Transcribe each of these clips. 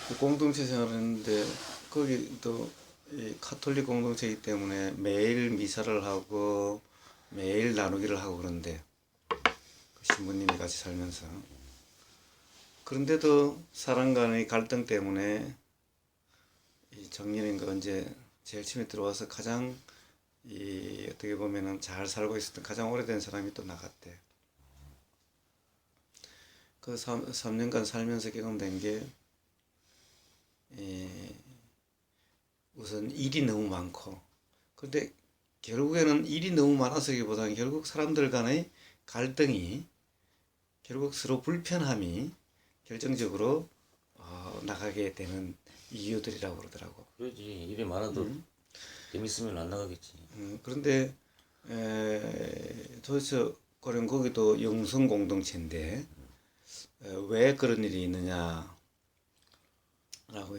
그 공동체 생활을 했는데 거기 또 이 카톨릭 공동체이기 때문에 매일 미사를 하고 매일 나누기를 하고 그런데 그 신부님이 같이 살면서 그런데도 사람 간의 갈등 때문에 이 정년인가 언제 제일 처음에 들어와서 가장 이 어떻게 보면은 잘 살고 있었던 가장 오래된 사람이 또 나갔대. 그 3년간 살면서 경험된 게 우선 일이 너무 많고 근데 결국에는 일이 너무 많아서기보다는 결국 사람들 간의 갈등이 결국 서로 불편함이 결정적으로 나가게 되는 이유들이라고 그러더라고. 그러지. 일이 많아도 재밌으면 안 나가겠지. 그런데 도대체 그럼 거기도 영성 공동체인데 왜 그런 일이 있느냐라고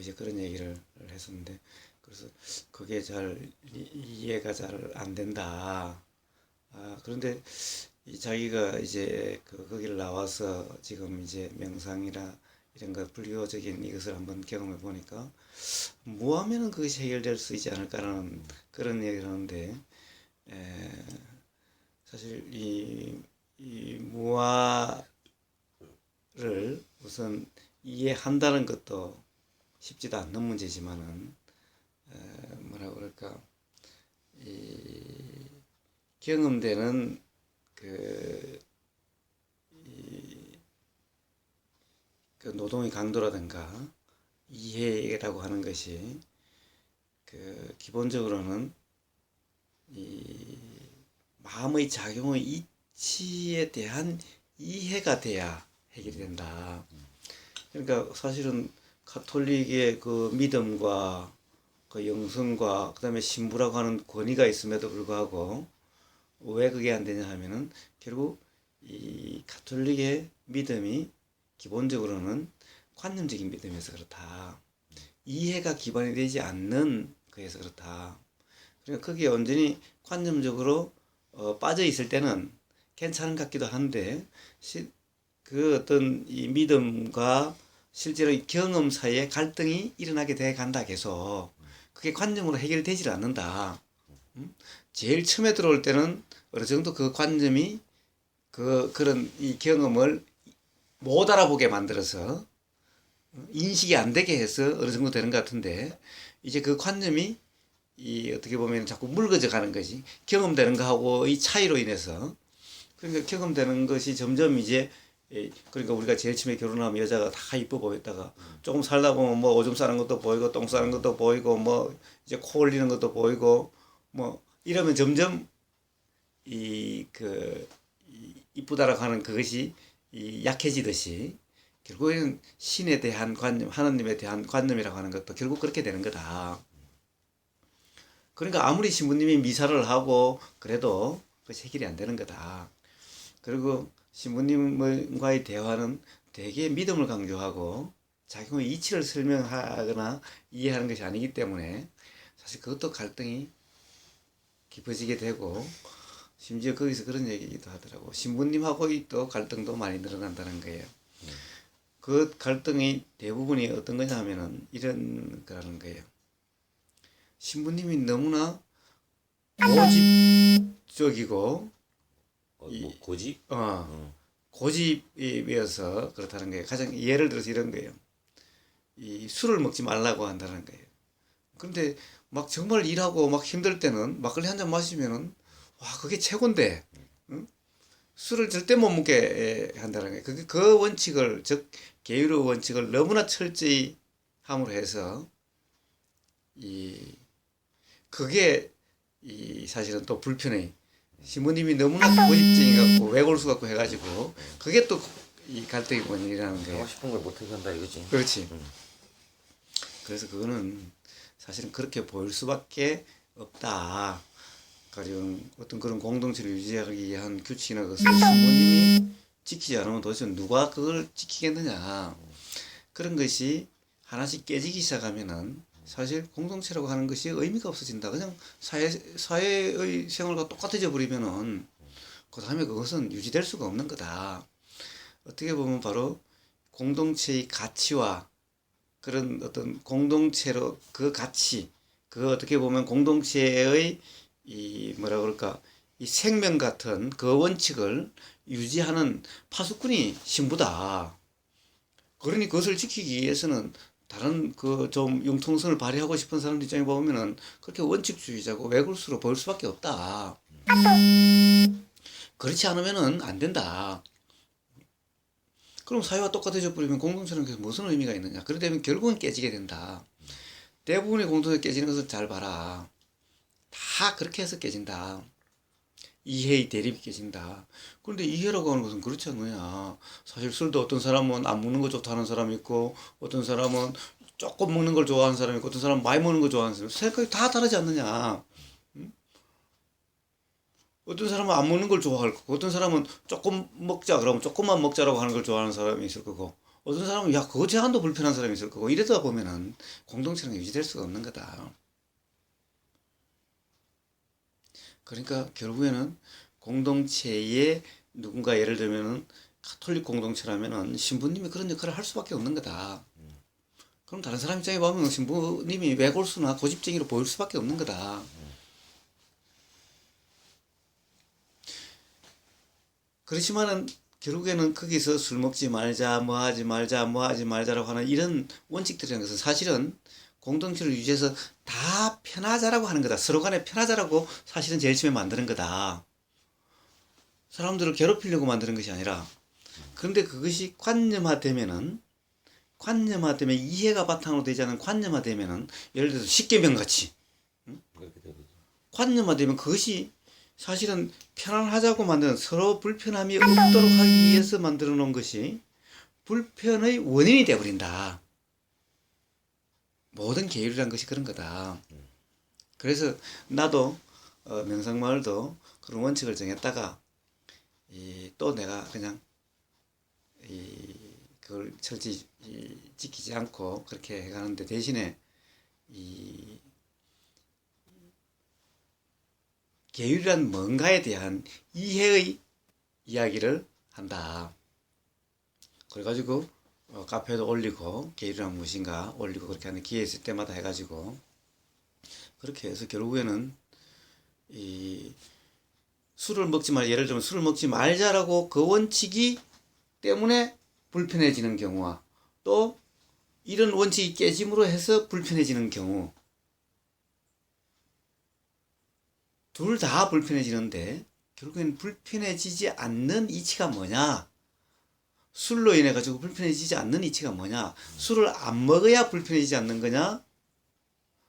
이제 그런 얘기를 했었는데 그래서 그게 잘 이해가 잘 안 된다. 그런데 자기가 이제 거기를 나와서 지금 이제 명상이나 이런 거 불교적인 이것을 한번 경험해 보니까 뭐 하면은 그것이 해결될 수 있지 않을까라는 그런 얘기를 하는데 에, 사실 이 무아를 우선 이해한다는 것도 쉽지도 않는 문제지만은 뭐라 그럴까 이 경험되는 그, 이, 그 노동의 강도라든가 이해라고 하는 것이 그 기본적으로는 이 마음의 작용의 이치에 대한 이해가 돼야 해결이 된다. 그러니까 사실은 카톨릭의 그 믿음과 그 영성과 그다음에 신부라고 하는 권위가 있음에도 불구하고 왜 그게 안 되냐 하면은 결국 이 가톨릭의 믿음이 기본적으로는 관념적인 믿음이어서 그렇다. 이해가 기반이 되지 않는 거에서 그렇다. 그러니까 거기에 온전히 관념적으로 빠져 있을 때는 괜찮은 것 같기도 한데 그 어떤 이 믿음과 실제로 이 경험 사이에 갈등이 일어나게 돼 간다 계속. 그게 관념으로 해결되질 않는다. 제일 처음에 들어올 때는 어느 정도 그 관념이 그런 이 경험을 못 알아보게 만들어서 인식이 안 되게 해서 어느 정도 되는 것 같은데 이제 그 관념이 이 어떻게 보면 자꾸 묽어져 가는 거지. 경험되는 거하고의 차이로 인해서 그러니까 경험되는 것이 점점 이제 그러니까 우리가 제일 처음에 결혼하면 여자가 다 이뻐 보였다가 조금 살다 보면 뭐 오줌 싸는 것도 보이고 똥 싸는 것도 보이고 뭐 이제 코 올리는 것도 보이고 뭐 이러면 점점 그 이쁘다라고 하는 그것이 약해지듯이 결국에는 신에 대한 관념, 하나님에 대한 관념이라고 하는 것도 결국 그렇게 되는 거다. 그러니까 아무리 신부님이 미사를 하고 그래도 그것이 해결이 안 되는 거다. 그리고 신부님과의 대화는 되게 믿음을 강조하고 자기의 이치를 설명하거나 이해하는 것이 아니기 때문에 사실 그것도 갈등이 깊어지게 되고 심지어 거기서 그런 얘기도 하더라고. 신부님하고의 또 갈등도 많이 늘어난다는 거예요. 그 갈등의 대부분이 어떤 거냐 하면은 이런 거라는 거예요. 신부님이 너무나 고집적이고 뭐 고집? 고집이어서 그렇다는 거예요. 가장 예를 들어서 이런 거예요. 이 술을 먹지 말라고 한다는 거예요. 그런데 막 정말 일하고 막 힘들 때는 막걸리 한 잔 마시면은 와 그게 최고인데 응? 술을 절대 못 먹게 한다는 거예요. 그 원칙을 즉 계율의 원칙을 너무나 철저히 함으로 해서 이 그게 이 사실은 또 불편해. 시모님이 너무나 고집쟁이 같고 외골수 같고 해가지고 그게 또 이 갈등의 원인이라는 거예요. 하고 싶은 걸 못하게 한다 이거지. 그렇지. 그래서 그거는 사실은 그렇게 보일 수밖에 없다. 가령 어떤 그런 공동체를 유지하기 위한 규칙이나 것을 시모님이 지키지 않으면 도대체 누가 그걸 지키겠느냐. 그런 것이 하나씩 깨지기 시작하면은 사실 공동체라고 하는 것이 의미가 없어진다. 그냥 사회의 생활과 똑같아져 버리면은 그 다음에 그것은 유지될 수가 없는 거다. 어떻게 보면 바로 공동체의 가치와 그런 어떤 공동체로 그 가치, 그 어떻게 보면 공동체의 이 뭐라 그럴까, 이 생명 같은 그 원칙을 유지하는 파수꾼이 신부다. 그러니 그것을 지키기 위해서는 다른 그 좀 융통성을 발휘하고 싶은 사람들 입장에 보면은 그렇게 원칙주의자고 외골수로 보일 수밖에 없다. 그렇지 않으면은 안 된다. 그럼 사회와 똑같아져 버리면 공동체는 그게 무슨 의미가 있느냐? 그러다 보면 결국은 깨지게 된다. 대부분의 공동체 깨지는 것을 잘 봐라. 다 그렇게 해서 깨진다. 이해의 대립이 깨진다. 그런데 이해라고 하는 것은 그렇지 않느냐. 사실 술도 어떤 사람은 안 먹는 거 좋다는 사람이 있고, 어떤 사람은 조금 먹는 걸 좋아하는 사람이 있고, 어떤 사람은 많이 먹는 걸 좋아하는 사람이 있고, 생각이 다 다르지 않느냐. 어떤 사람은 안 먹는 걸 좋아할 거고, 어떤 사람은 조금 먹자 그러면 조금만 먹자라고 하는 걸 좋아하는 사람이 있을 거고, 어떤 사람은 야 그거 제한도 불편한 사람이 있을 거고, 이러다 보면은 공동체는 유지될 수가 없는 거다. 그러니까 결국에는 공동체에 누군가 예를 들면은 가톨릭 공동체라면은 신부님이 그런 역할을 할 수밖에 없는 거다. 그럼 다른 사람 입장에 보면 신부님이 외골수나 고집쟁이로 보일 수밖에 없는 거다. 그렇지만은 결국에는 거기서 술 먹지 말자, 뭐 하지 말자, 뭐 하지 말자라고 하는 이런 원칙들이라는 것은 사실은 공동체를 유지해서 다 편하자라고 하는 거다. 서로 간에 편하자라고 사실은 제일 처음에 만드는 거다. 사람들을 괴롭히려고 만드는 것이 아니라. 그런데 그것이 관념화되면 이해가 바탕으로 되지 않은 관념화되면은 예를 들어서 십계명 같이 그렇게 되거든. 관념화되면 그것이 사실은 편안하자고 만드는, 서로 불편함이 없도록 하기 위해서 만들어 놓은 것이 불편의 원인이 되어버린다. 모든 계율이란 것이 그런 거다. 그래서 나도 명상마을도 그런 원칙을 정했다가 또 내가 그냥 그걸 철저히 지키지 않고 그렇게 해가는데, 대신에 이 계율이란 뭔가에 대한 이해의 이야기를 한다. 그래가지고 카페도 올리고 계율이란 무엇인가 올리고 그렇게 하는 기회 있을 때마다 해가지고 그렇게 해서 결국에는 이 술을 먹지 말, 예를 들면 술을 먹지 말자라고 그 원칙이 때문에 불편해지는 경우와 또 이런 원칙이 깨짐으로 해서 불편해지는 경우, 둘 다 불편해지는데 결국엔 불편해지지 않는 이치가 뭐냐? 술로 인해 가지고 불편해지지 않는 이치가 뭐냐? 술을 안 먹어야 불편해지지 않는 거냐?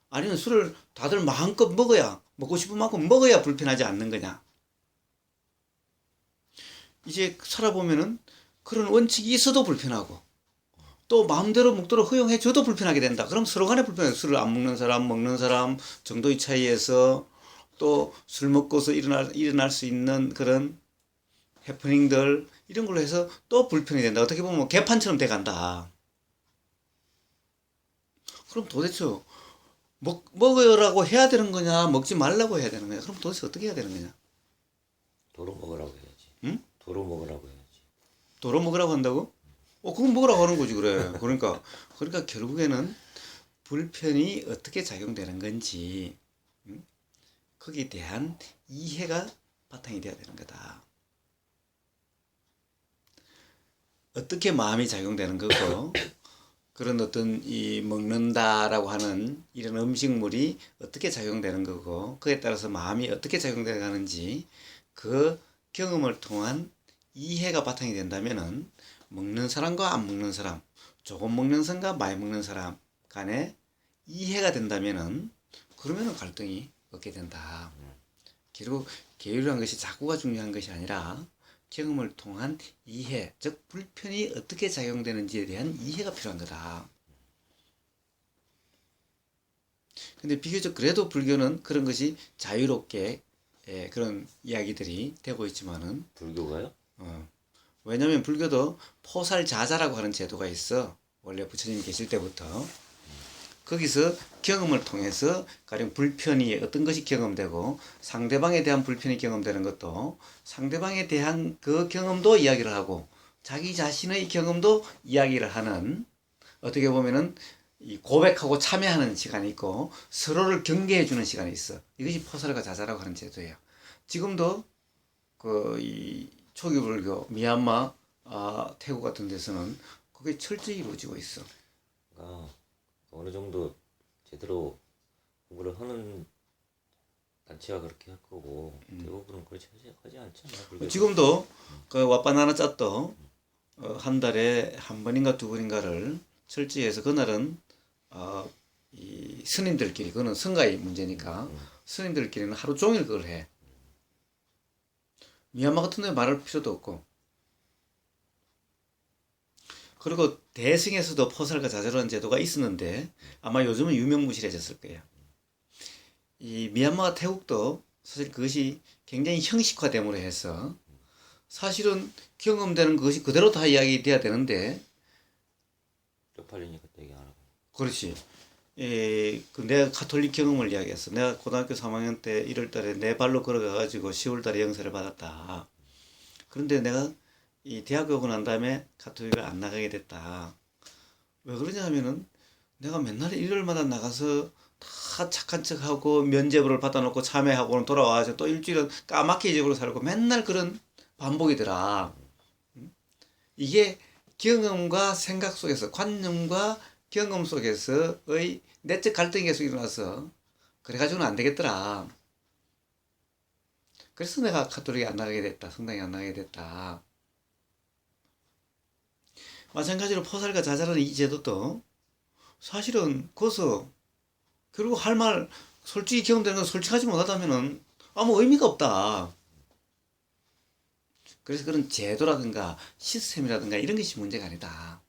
아니면 술을 다들 마음껏 먹어야, 먹고 싶은 만큼 먹어야 불편하지 않는 거냐? 이제 살아보면은 그런 원칙이 있어도 불편하고 또 마음대로 먹도록 허용해 줘도 불편하게 된다. 그럼 서로 간에 불편해. 술을 안 먹는 사람, 먹는 사람 정도의 차이에서 또 술 먹고서 일어날 수 있는 그런 해프닝들, 이런 걸로 해서 또 불편이 된다. 어떻게 보면 뭐 개판처럼 돼간다. 그럼 도대체 먹으라고 해야 되는 거냐, 먹지 말라고 해야 되는 거냐? 그럼 도대체 어떻게 해야 되는 거냐? 도로 먹으라고 해야지. 응? 도로 먹으라고 해야지. 도로 먹으라고 한다고? 그건 먹으라고 하는 거지, 그래. 그러니까 결국에는 불편이 어떻게 작용되는 건지, 거기에 대한 이해가 바탕이 돼야 되는 거다. 어떻게 마음이 작용되는 거고, 그런 어떤 이 먹는다라고 하는 이런 음식물이 어떻게 작용되는 거고, 그에 따라서 마음이 어떻게 작용되어 가는지 그 경험을 통한 이해가 바탕이 된다면은 먹는 사람과 안 먹는 사람, 조금 먹는 사람과 많이 먹는 사람 간에 이해가 된다면은 그러면은 갈등이 없게 된다. 결국 계율이라는 것이 자구가 중요한 것이 아니라 경험을 통한 이해, 즉 불편이 어떻게 작용되는지에 대한 이해가 필요한 거다. 근데 비교적 그래도 불교는 그런 것이 자유롭게 그런 이야기들이 되고 있지만은, 불교가요? 왜냐하면 불교도 포살자자라고 하는 제도가 있어. 원래 부처님 계실 때부터. 거기서 경험을 통해서 가령 불편이 어떤 것이 경험되고 상대방에 대한 불편이 경험되는 것도, 상대방에 대한 그 경험도 이야기를 하고 자기 자신의 경험도 이야기를 하는, 어떻게 보면은 이 고백하고 참여하는 시간이 있고 서로를 경계해 주는 시간이 있어. 이것이 포살과 자자라고 하는 제도예요. 지금도 그 이 초기 불교 미얀마, 태국 같은 데서는 그게 철저히 이루어지고 있어. 그러니까 어느 정도 제대로 공부를 하는 단체가 그렇게 할 거고 대부분은 그렇지 하지 않잖아. 불교도. 지금도 그 와빠나나 짰도 한 달에 한 번인가 두 번인가를 철저히 해서 그날은 이 스님들끼리, 그거는 성가의 문제니까 스님들끼리는 하루 종일 그걸 해. 미얀마 같은 데 말할 필요도 없고. 그리고 대승에서도 포살과 자제라는 제도가 있었는데 아마 요즘은 유명무실해졌을 거예요. 이 미얀마와 태국도 사실 그것이 굉장히 형식화됨으로 해서 사실은 경험되는 것이 그대로 다 이야기돼야 되는데, 쪽팔리니까 또 얘기 안 하고. 그렇지. 내가 가톨릭 경험을 이야기했어. 내가 고등학교 3학년 때 1월 달에 내 발로 걸어가가지고 10월 달에 영세를 받았다. 그런데 내가 이 대학교 오고 난 다음에 가톨릭을 안 나가게 됐다. 왜 그러냐 하면은 내가 맨날 일요일마다 나가서 다 착한 척하고 면죄부를 받아놓고 참회하고는 돌아와서 또 일주일은 까맣게 잊어버리고 살고 맨날 그런 반복이더라. 이게 경험과 생각 속에서, 관념과 경험 속에서의 내적 갈등이 계속 일어나서 그래가지고는 안 되겠더라. 그래서 내가 가톨릭에 안 나가게 됐다. 성당에 안 나가게 됐다. 마찬가지로 포살과 자자라는 이 제도도 사실은 거기서 결국 할 말, 솔직히 경험되는 건 솔직하지 못하다면은 아무 의미가 없다. 그래서 그런 제도라든가 시스템이라든가 이런 것이 문제가 아니다.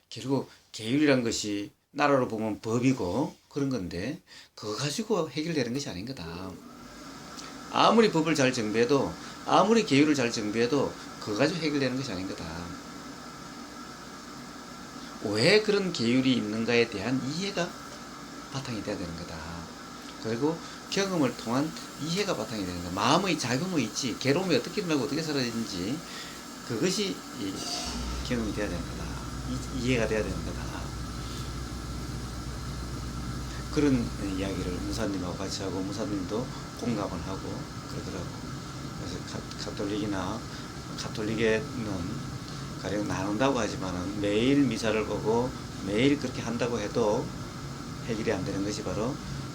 결국 계율이란 것이 나라로 보면 법이고 그런 건데 그거 가지고 해결되는 것이 아닌 거다. 아무리 법을 잘 정비해도, 아무리 계율을 잘 정비해도 그거 가지고 해결되는 것이 아닌 거다. 왜 그런 계율이 있는가에 대한 이해가 바탕이 돼야 되는 거다. 그리고 경험을 통한 이해가 바탕이 되는 거다. 마음의 작용의 있지, 괴로움이 어떻게 일어나고 어떻게 사라지는지 그것이 이 경험이 돼야 되는 거다. 이해가 돼야 되는 거다. 그런 이야기를 무사님하고 같이 하고 무사님도 공감을 하고 그러더라고. 그래서 가톨릭에는 가령 나눈다고 하지만은 매일 미사를 보고 매일 그렇게 한다고 해도 해결이 안 되는 것이 바로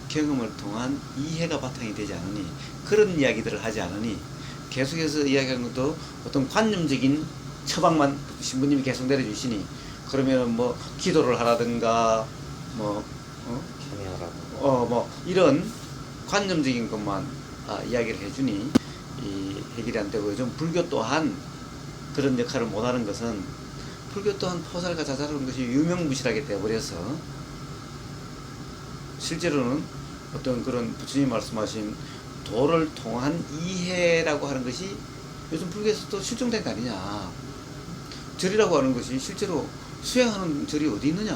경험을 통한 이해가 바탕이 되지 않으니, 그런 이야기들을 하지 않으니 계속해서 이야기하는 것도 어떤 관념적인 처방만 신부님이 계속 내려주시니, 그러면 뭐 기도를 하라든가 참여하라고. 이런 관념적인 것만 이야기를 해주니 이 해결이 안 되고, 요즘 불교 또한 그런 역할을 못하는 것은 불교 또한 포살과 자살하는 것이 유명무실하게 되어버려서 실제로는 어떤 그런 부처님 말씀하신 도를 통한 이해라고 하는 것이 요즘 불교에서도 실종된 거 아니냐. 절이라고 하는 것이 실제로 수행하는 절이 어디 있느냐.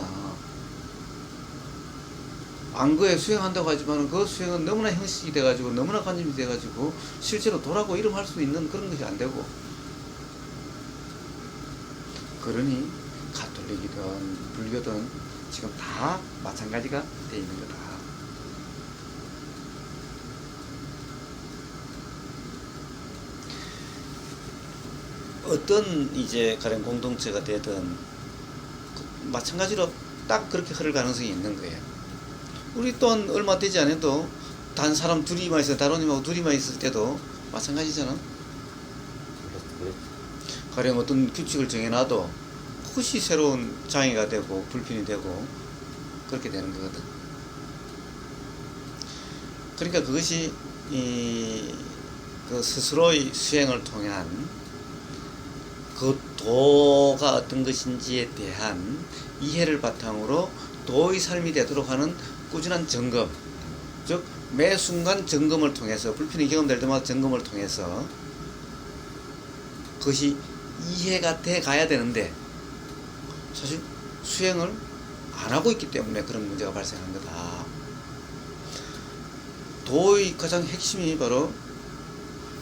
안거에 수행한다고 하지만 그 수행은 너무나 형식이 돼가지고 너무나 관념이 돼가지고 실제로 도라고 이름할 수 있는 그런 것이 안 되고, 그러니 가톨릭이든 불교든 지금 다 마찬가지가 돼 있는 거다. 어떤 이제 가령 공동체가 되든 마찬가지로 딱 그렇게 흐를 가능성이 있는 거예요. 우리 또한 얼마 되지 않아도 단 사람 둘이만 있어, 다로님하고 둘이만 있을 때도 마찬가지잖아. 가령 어떤 규칙을 정해놔도 그것이 새로운 장애가 되고 불편이 되고 그렇게 되는 거거든. 그러니까 그것이 그 스스로의 수행을 통한 그 도가 어떤 것인지에 대한 이해를 바탕으로 도의 삶이 되도록 하는 꾸준한 점검, 즉 매 순간 점검을 통해서, 불편이 경험될 때마다 점검을 통해서 그것이 이해가 돼 가야 되는데 사실 수행을 안 하고 있기 때문에 그런 문제가 발생한 거다. 도의 가장 핵심이 바로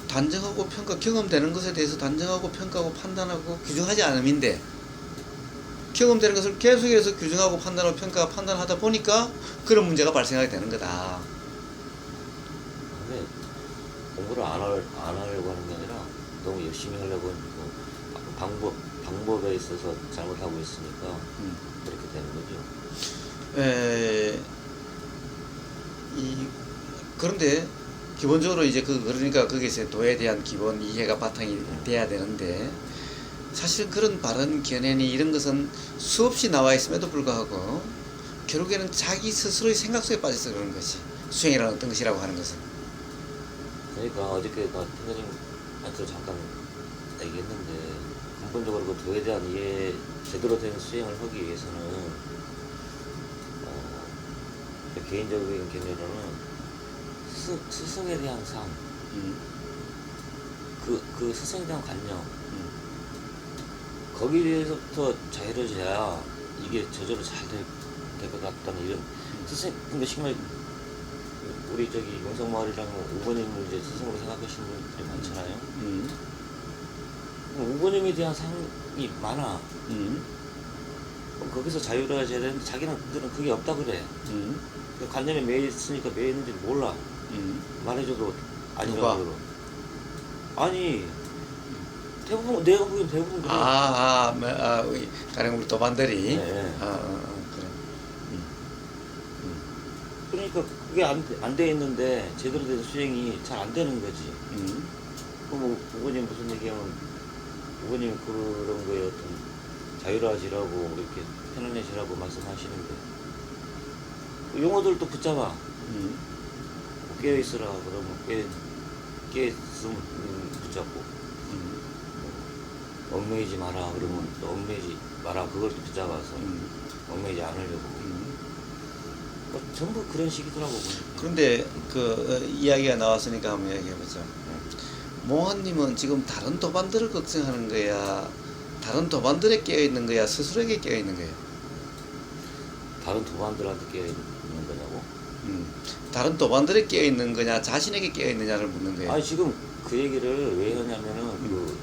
단정하고 경험되는 것에 대해서 단정하고 평가하고 판단하고 규정하지 않음인데, 경험되는 것을 계속해서 규정하고 판단하고 평가하고 판단하다 보니까 그런 문제가 발생하게 되는 거다. 근데 공부를 안 하려고 하는 게 아니라 너무 열심히 하려고 하는 방법에 있어서 잘못하고 있으니까 그렇게 되는 거죠. 그런데 기본적으로 이제 그러니까 거기서 도에 대한 기본 이해가 바탕이 돼야 되는데, 사실 그런 바른 견해니 이런 것은 수없이 나와 있음에도 불구하고 결국에는 자기 스스로의 생각 속에 빠져서 그러는 것이 수행이라는 어떤 것이라고 하는 것은. 그러니까 어저께 나 팀장님한테 잠깐 얘기했는데, 근본적으로 그 도에 대한 이해, 제대로 된 수행을 하기 위해서는 개인적인 견해로는 스승에 대한 삶, 그 스승에 대한 관념, 거기에서부터 자유로워져야 이게 저절로 잘 될 것 같다는 이런 스승. 근데 정말 우리 저기 용성마을이랑 우버님을 이제 스승으로 생각하시는 분들이 많잖아요. 우버님에 대한 상이 많아. 거기서 자유로워져야 되는데 자기들은 그게 없다 그래. 그 관념에 매여 있으니까 매여 있는지 몰라. 말해줘도 아니라고 그러. 아니 대부분 내가 보기엔 대부분 그래. 가령 우리 도반들이. 네. 그래. 그러니까 그게 안 돼 있는데 제대로 된 수행이 잘 안 되는 거지. 그뭐 부모님 무슨 얘기하면 부모님 그런 거에 어떤 자유로워지라고 이렇게 편안해지라고 말씀하시는데 그 용어들도 붙잡아. 깨어있으라 그러면 깨있으면 붙잡고, 얽매이지 마라 그러면 또 얽매이지 마라 그걸 또 붙잡아서 얽매이지 않으려고. 전부 그런 식이더라고. 그런데 이야기가 나왔으니까 한번 이야기해보자. 모한님은 지금 다른 도반들을 걱정하는 거야, 다른 도반들에 깨어있는 거야, 스스로에게 깨어있는 거야? 다른 도반들한테 깨어있는 거냐고? 다른 도반들에 깨어있는 거냐, 자신에게 깨어있느냐를 묻는 거예요. 아니 지금 그 얘기를 왜 하냐면은 그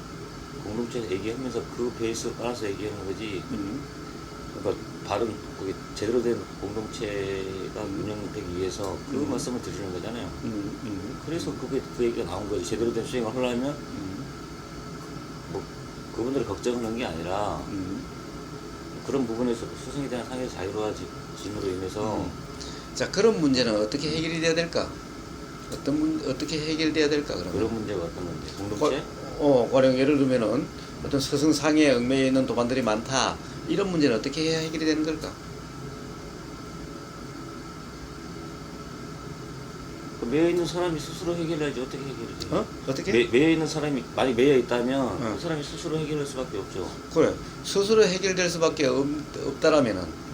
공동체에서 얘기하면서 그 베이스 깔아서 얘기하는 거지. 그러니까 바른 그게 제대로 된 공동체가 운영되기 위해서 그 말씀을 드리는 거잖아요. 그래서 그 얘기가 나온 거지. 제대로 된 수행을 하려면 뭐 그분들을 걱정하는 게 아니라 그런 부분에서 스승에 대한 상의 자유로워짐으로 인해서. 자, 그런 문제는 어떻게 해결이 돼야 될까? 어떻게 해결돼야 될까? 그런 문제가 어떤 문제? 공동체? 가령 예를 들면은 어떤 스승 상에 얽매여 있는 도반들이 많다. 이런 문제는 어떻게 해야 해결이 되는 걸까? 매여 있는 사람이 스스로 해결해야지 어떻게 해결이 돼? 어떻게? 매여 있는 사람이 많이 매여 있다면 그 사람이 스스로 해결할 수밖에 없죠. 그래. 스스로 해결될 수밖에 없다라면은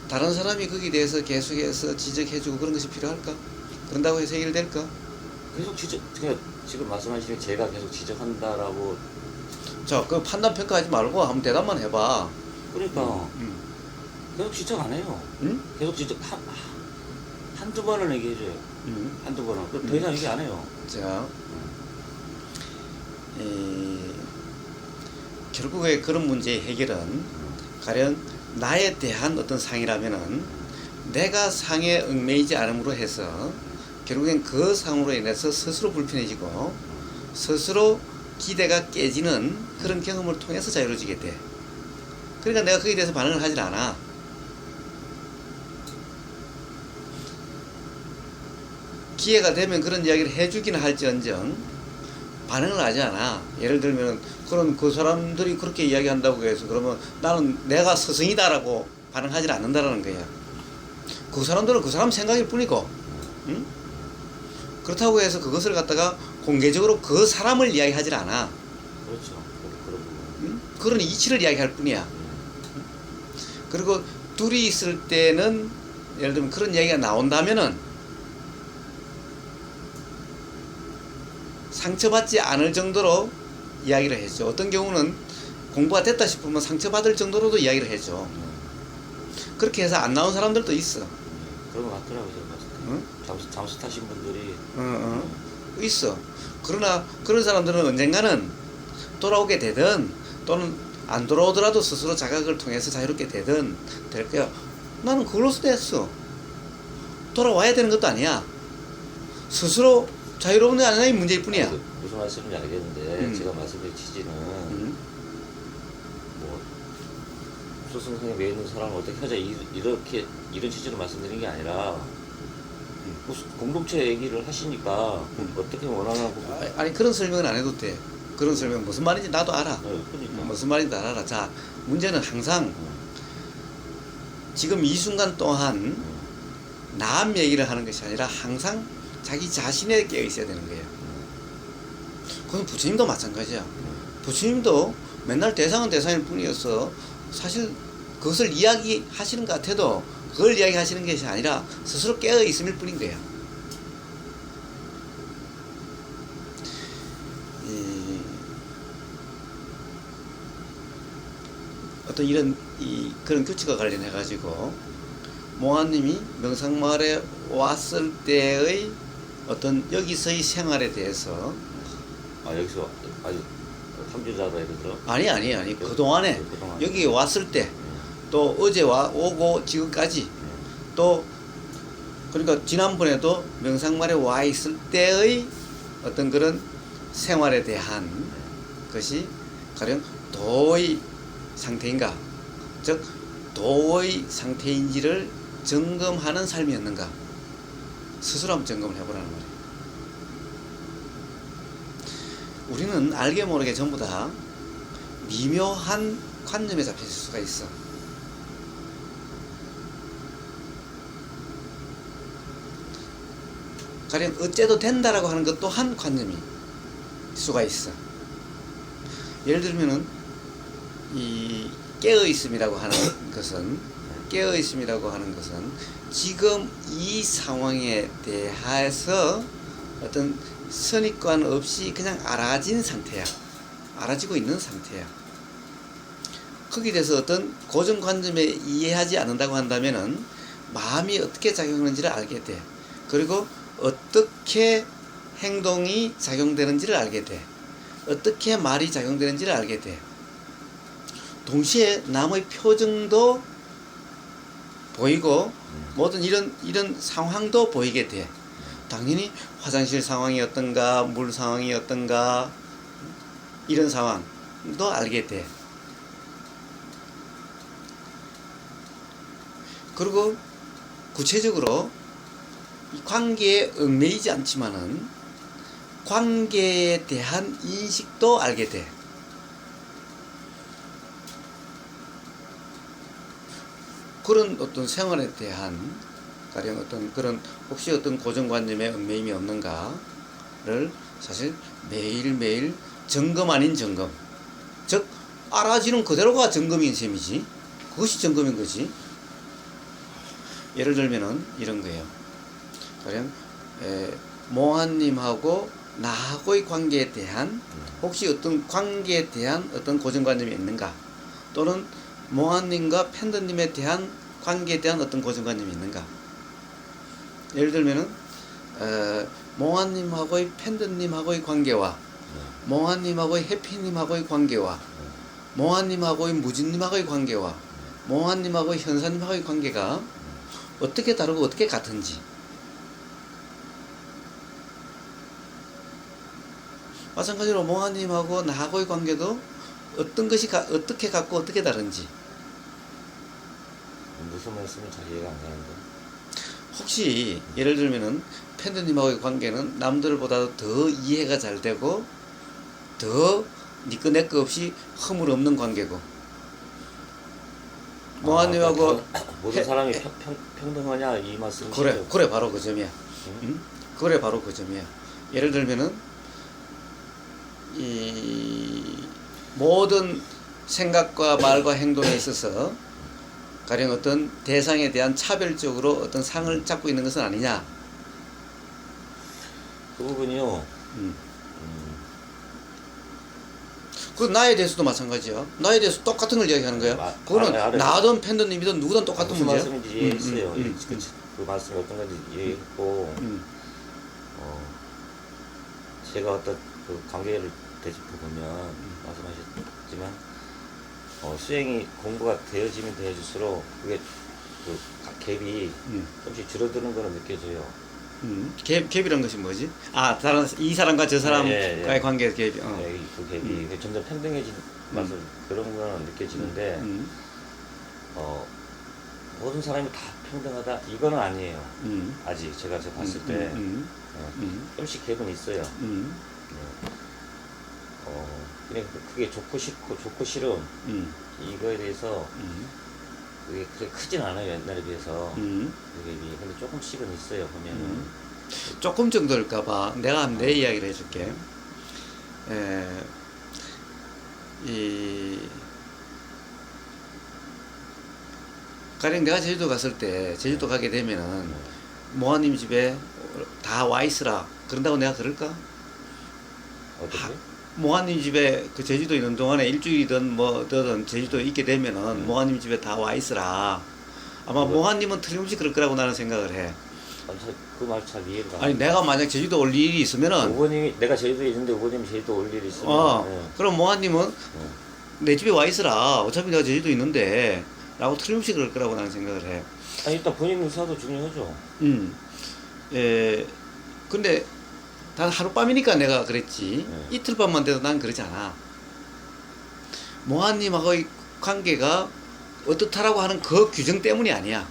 다른 사람이 거기에 대해서 계속해서 지적해주고 그런 것이 필요할까? 그런다고 해서 해결될까? 계속 그냥 지금 말씀하시는 제가 계속 지적한다라고. 자, 그 판단 평가하지 말고 한번 대답만 해봐. 그러니까 계속 지적 안 해요. 계속 지적 한두 번을 얘기해줘요. 한두 번은. 더 이상 얘기 안 해요. 자, 결국에 그런 문제의 해결은 가령 나에 대한 어떤 상이라면은 내가 상에 얽매이지 않음으로 해서 결국엔 그 상으로 인해서 스스로 불편해지고 스스로 기대가 깨지는 그런 경험을 통해서 자유로워지게 돼. 그러니까 내가 거기에 대해서 반응을 하질 않아. 기회가 되면 그런 이야기를 해주기는 할지언정 반응을 하지 않아. 예를 들면 그 사람들이 그렇게 이야기한다고 해서 그러면 나는 내가 스승이다라고 반응하지 않는다라는 거야. 그 사람들은 그 사람 생각일 뿐이고, 응? 그렇다고 해서 그것을 갖다가 공개적으로 그 사람을 이야기하지 않아. 그렇죠. 응? 그런 이치를 이야기할 뿐이야. 그리고 둘이 있을 때는 예를 들면 그런 이야기가 나온다면은 상처받지 않을 정도로 이야기를 해줘. 어떤 경우는 공부가 됐다 싶으면 상처받을 정도로도 이야기를 해줘. 그렇게 해서 안 나온 사람들도 있어. 그런 거 같더라고요, 제가 봤을 때. 응? 잠수 타신 분들이. 있어. 그러나 그런 사람들은 언젠가는 돌아오게 되든 또는 안 돌아오더라도 스스로 자각을 통해서 자유롭게 되든 될 거야. 나는 그걸로서 됐어. 돌아와야 되는 것도 아니야. 스스로 자유로운 게 아니라 이 문제일 뿐이야. 무슨 말씀인지 알겠는데 제가 말씀드린 취지는 뭐 수선생이 매 있는 사람을 어떻게 하자 이렇게 이런 취지로 말씀드린 게 아니라 무슨 공동체 얘기를 하시니까 어떻게 원하는 부분 아니 그런 설명은 안 해도 돼. 그런 설명 무슨 말인지 나도 알아. 그러니까 무슨 말인지 다 알아. 자, 문제는 항상 지금 이 순간 동안 남 얘기를 하는 것이 아니라 항상 자기 자신에 깨어 있어야 되는 거예요. 그건 부처님도 마찬가지야. 부처님도 맨날 대상은 대상일 뿐이어서 사실 그것을 이야기하시는 것 같아도 그걸 이야기하시는 것이 아니라 스스로 깨어 있음일 뿐인 거야. 어떤 이런 그런 규칙과 관련해 가지고 몽환님이 명상마을에 왔을 때의 어떤 여기서의 생활에 대해서 여기서 아주 삼주자다 예를 들어 아니 그동안에 그동안. 여기 왔을 때 또 어제 오고 지금까지 또 그러니까 지난번에도 명상마을에 와 있을 때의 어떤 그런 생활에 대한 것이 가령 도의 상태인가, 즉 도의 상태인지를 점검하는 삶이었는가 스스로 한번 점검을 해보라는 말이에요. 우리는 알게 모르게 전부 다 미묘한 관념에 잡힐 수가 있어. 가령 어째도 된다라고 하는 것 또한 관념이 수가 있어. 예를 들면은 이 깨어 있음이라고 하는 것은 지금 이 상황에 대해서 어떤 선입관 없이 그냥 알아진 상태야. 알아지고 있는 상태야. 거기에 대해서 어떤 고정관념에 이해하지 않는다고 한다면은 마음이 어떻게 작용하는지를 알게 돼. 그리고 어떻게 행동이 작용되는지를 알게 돼. 어떻게 말이 작용되는지를 알게 돼. 동시에 남의 표정도 보이고 모든 이런 상황도 보이게 돼. 당연히 화장실 상황이 어떤가, 물 상황이 어떤가, 이런 상황도 알게 돼. 그리고 구체적으로 이 관계에 얽매이지 않지만은 관계에 대한 인식도 알게 돼. 그런 어떤 생활에 대한 가령 어떤 그런 혹시 어떤 고정관념에 얽매임이 없는가를 사실 매일매일 점검 아닌 점검, 즉 알아지는 그대로가 점검인 셈이지. 그것이 점검인 거지. 예를 들면은 이런 거예요. 가령 몽환님하고 나하고의 관계에 대한 혹시 어떤 관계에 대한 어떤 고정관념이 있는가, 또는 몽환님과 팬더님에 대한 관계에 대한 어떤 고정관념이 있는가. 예를 들면은 몽환님하고의 팬더님하고의 관계와 몽환님하고의 해피님하고의 관계와 몽환님하고의 무진님하고의 관계와 몽환님하고의 현사님하고의 관계가 어떻게 다르고 어떻게 같은지. 마찬가지로 몽환님하고 나하고의 관계도 어떤 것이 어떻게 같고 어떻게 다른지. 무슨 말씀인지 잘 이해가 안 가는데. 혹시 예를 들면은 팬더님하고의 관계는 남들보다 더 이해가 잘 되고 더 니꺼 내꺼 없이 허물 없는 관계고, 몽환님하고 모든 사람이 평등하냐 이 말씀이시죠? 그래 바로 그 점이야. 응? 그래 바로 그 점이야. 예를 들면은 이 모든 생각과 말과 행동에 있어서 가령 어떤 대상에 대한 차별적으로 어떤 상을 잡고 있는 것은 아니냐. 그 부분이요. 그 나에 대해서도 마찬가지야. 나에 대해서 똑같은 걸 이야기하는 거야. 그거는 나든 팬더님이든 누구든 똑같은 무슨 문제야. 말씀인지 이해했어요. 그 말씀이 어떤 건지 이해했고, 제가 어떤 그 관계를 되짚어 보면 말씀하셨지만 수행이 공부가 되어지면 되어질수록 그게 그 갭이 조금씩 줄어드는 거는 느껴져요. 갭이란 것이 뭐지? 아, 다른 이 사람과 저 사람과의 예. 관계 갭이. 네, 그 갭이 점점 평등해진 맛을 그런 거는 느껴지는데 모든 사람이 다 평등하다 이거는 아니에요. 아직 제가 봤을 때 조금씩 갭은 있어요. 네. 그냥 그게 좋고 싫고 좋고 싫음 이거에 대해서 그게 그렇게 크진 않아요 옛날에 비해서 그 갭이. 근데 조금씩은 있어요 보면은. 조금 정도일까봐 내가 내 이야기를 해줄게. 이 가령 내가 제주도 갔을 때 제주도 가게 되면은 모아님 집에 다 와 있으라 그런다고 내가 그럴까? 어떻게? 모아님 집에 그 제주도 있는 동안에 일주일이든 뭐든 제주도에 있게 되면은 모아님 집에 다 와 있으라. 아마 모아님은 틀림없이 그럴 거라고 나는 생각을 해. 그 말 잘 이해가 안 아니 내가 만약 제주도 올 일이 있으면은 우버님이 내가 제주도에 있는데 우버님이 제주도 올 일이 있으면 네. 그럼 모아님은 내 집에 와 있으라. 어차피 내가 제주도 있는데 라고 틀림없이 그럴 거라고 나는 생각을 해. 아니 일단 본인 의사도 중요하죠. 근데 단 하룻밤이니까 내가 그랬지. 네. 이틀 밤만 돼도 난 그러지 않아. 모아님하고의 관계가 어떻다라고 하는 그 규정 때문이 아니야.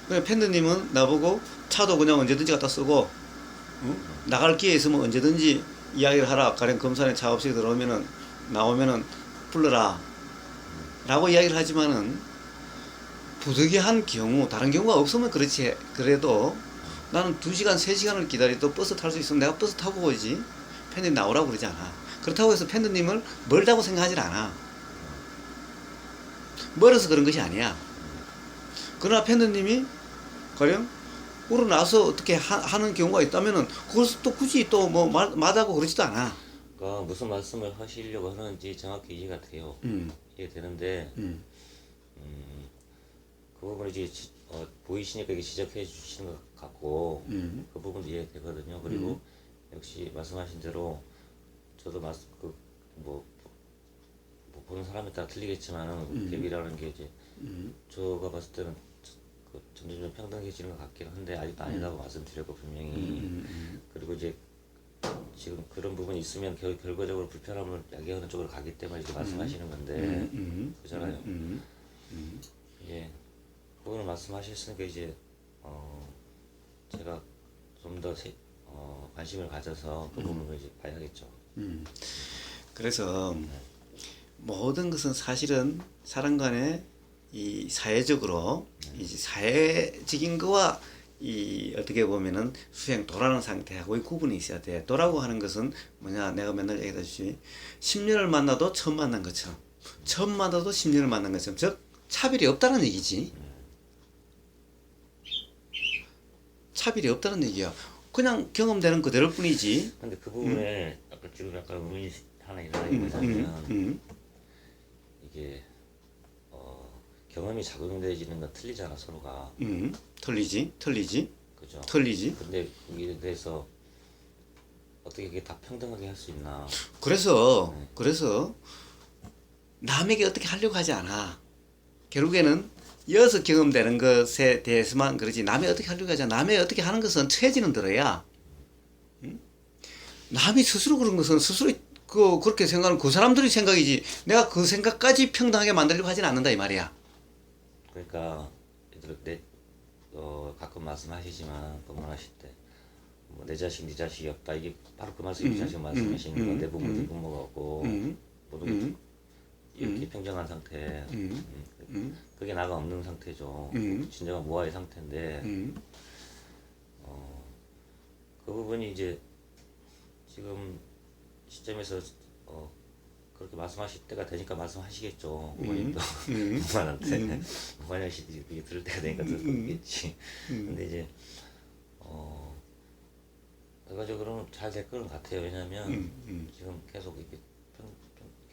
팬드님은 나보고 차도 그냥 언제든지 갖다 쓰고 나갈 기회 있으면 언제든지 이야기를 하라. 가령 검사에 차 없이 들어오면은 나오면은 불러라 라고 이야기를 하지만은 부득이한 경우 다른 경우가 없으면 그렇지. 그래도 나는 2시간 3시간을 기다려도 버스 탈 수 있으면 내가 버스 타고 오지. 팬드님 나오라고 그러지 않아. 그렇다고 해서 팬드님을 멀다고 생각하지 않아. 멀어서 그런 것이 아니야. 그러나 팬드님이 가령 우러나서 어떻게 하는 경우가 있다면은 그걸 또 굳이 또 뭐 마다하고 그러지도 않아. 그러니까 무슨 말씀을 하시려고 하는지 정확히 이해가 돼요. 이해되는데 그 부분을 이제 보이시니까 이게 지적해 주시는 것 같고 그 부분도 이해되거든요. 그리고 역시 말씀하신 대로 저도 뭐 보는 사람에 따라 틀리겠지만은 갭이라는 게 이제 제가 봤을 때는 점점 평등해지는 것 같긴 한데 아직도 아니라고 말씀드렸고 분명히 그리고 이제 지금 그런 부분이 있으면 결과적으로 불편함을 야기하는 쪽으로 가기 때문에 이렇게 말씀하시는 건데 그잖아요. 예, 그거는 말씀하셨으니까 이제 제가 좀 더 관심을 가져서 그 부분을 이제 봐야겠죠. 그래서 모든 것은 사실은 사람 간에 이 사회적으로 이제 사회적인 거와 이 어떻게 보면은 수행 도라는 상태하고의 구분이 있어야 돼. 도라고 하는 것은 뭐냐? 내가 맨날 얘기하듯이 10년을 만나도 처음 만난 것처럼, 처음 만나도 10년을 만난 것처럼, 즉 차별이 없다는 얘기지. 차별이 없다는 얘기야. 그냥 경험되는 그대로일 뿐이지. 근데 그 부분에 아까 지금 약간 의문이 하나 있는 거냐면 이게 경험이 작용되어지는 건 틀리잖아 서로가. 틀리지. 그죠. 틀리지. 근데 거기에 대해서 어떻게 그게 다 평등하게 할 수 있나. 그래서 남에게 어떻게 하려고 하지 않아. 결국에는 이어서 경험되는 것에 대해서만 그러지 남이 어떻게 하려고 하지 않아. 남이 어떻게 하는 것은 처해지는 대로야. 남이 스스로 그런 것은 스스로 그렇게 생각하는 그 사람들의 생각이지 내가 그 생각까지 평등하게 만들려고 하진 않는다 이 말이야. 그러니까 가끔 말씀하시지만 법문하실 때 뭐 내 자식 네 자식이 없다 이게 바로 그 말씀이 지금 말씀하시는 건 내 부모 네 부모가 없고 모든 이렇게 평정한 상태 그게 나가 없는 상태죠. 진정한 무아의 상태인데 그 부분이 이제 지금 시점에서 그렇게 말씀하실 때가 되니까 말씀하시겠죠. 부모님도 부모한테 부모님이 이게 들을 때가 되니까 듣겠지. 근데 이제 결과적으로는 잘 될 거는 같아요. 왜냐면 지금 계속 이렇게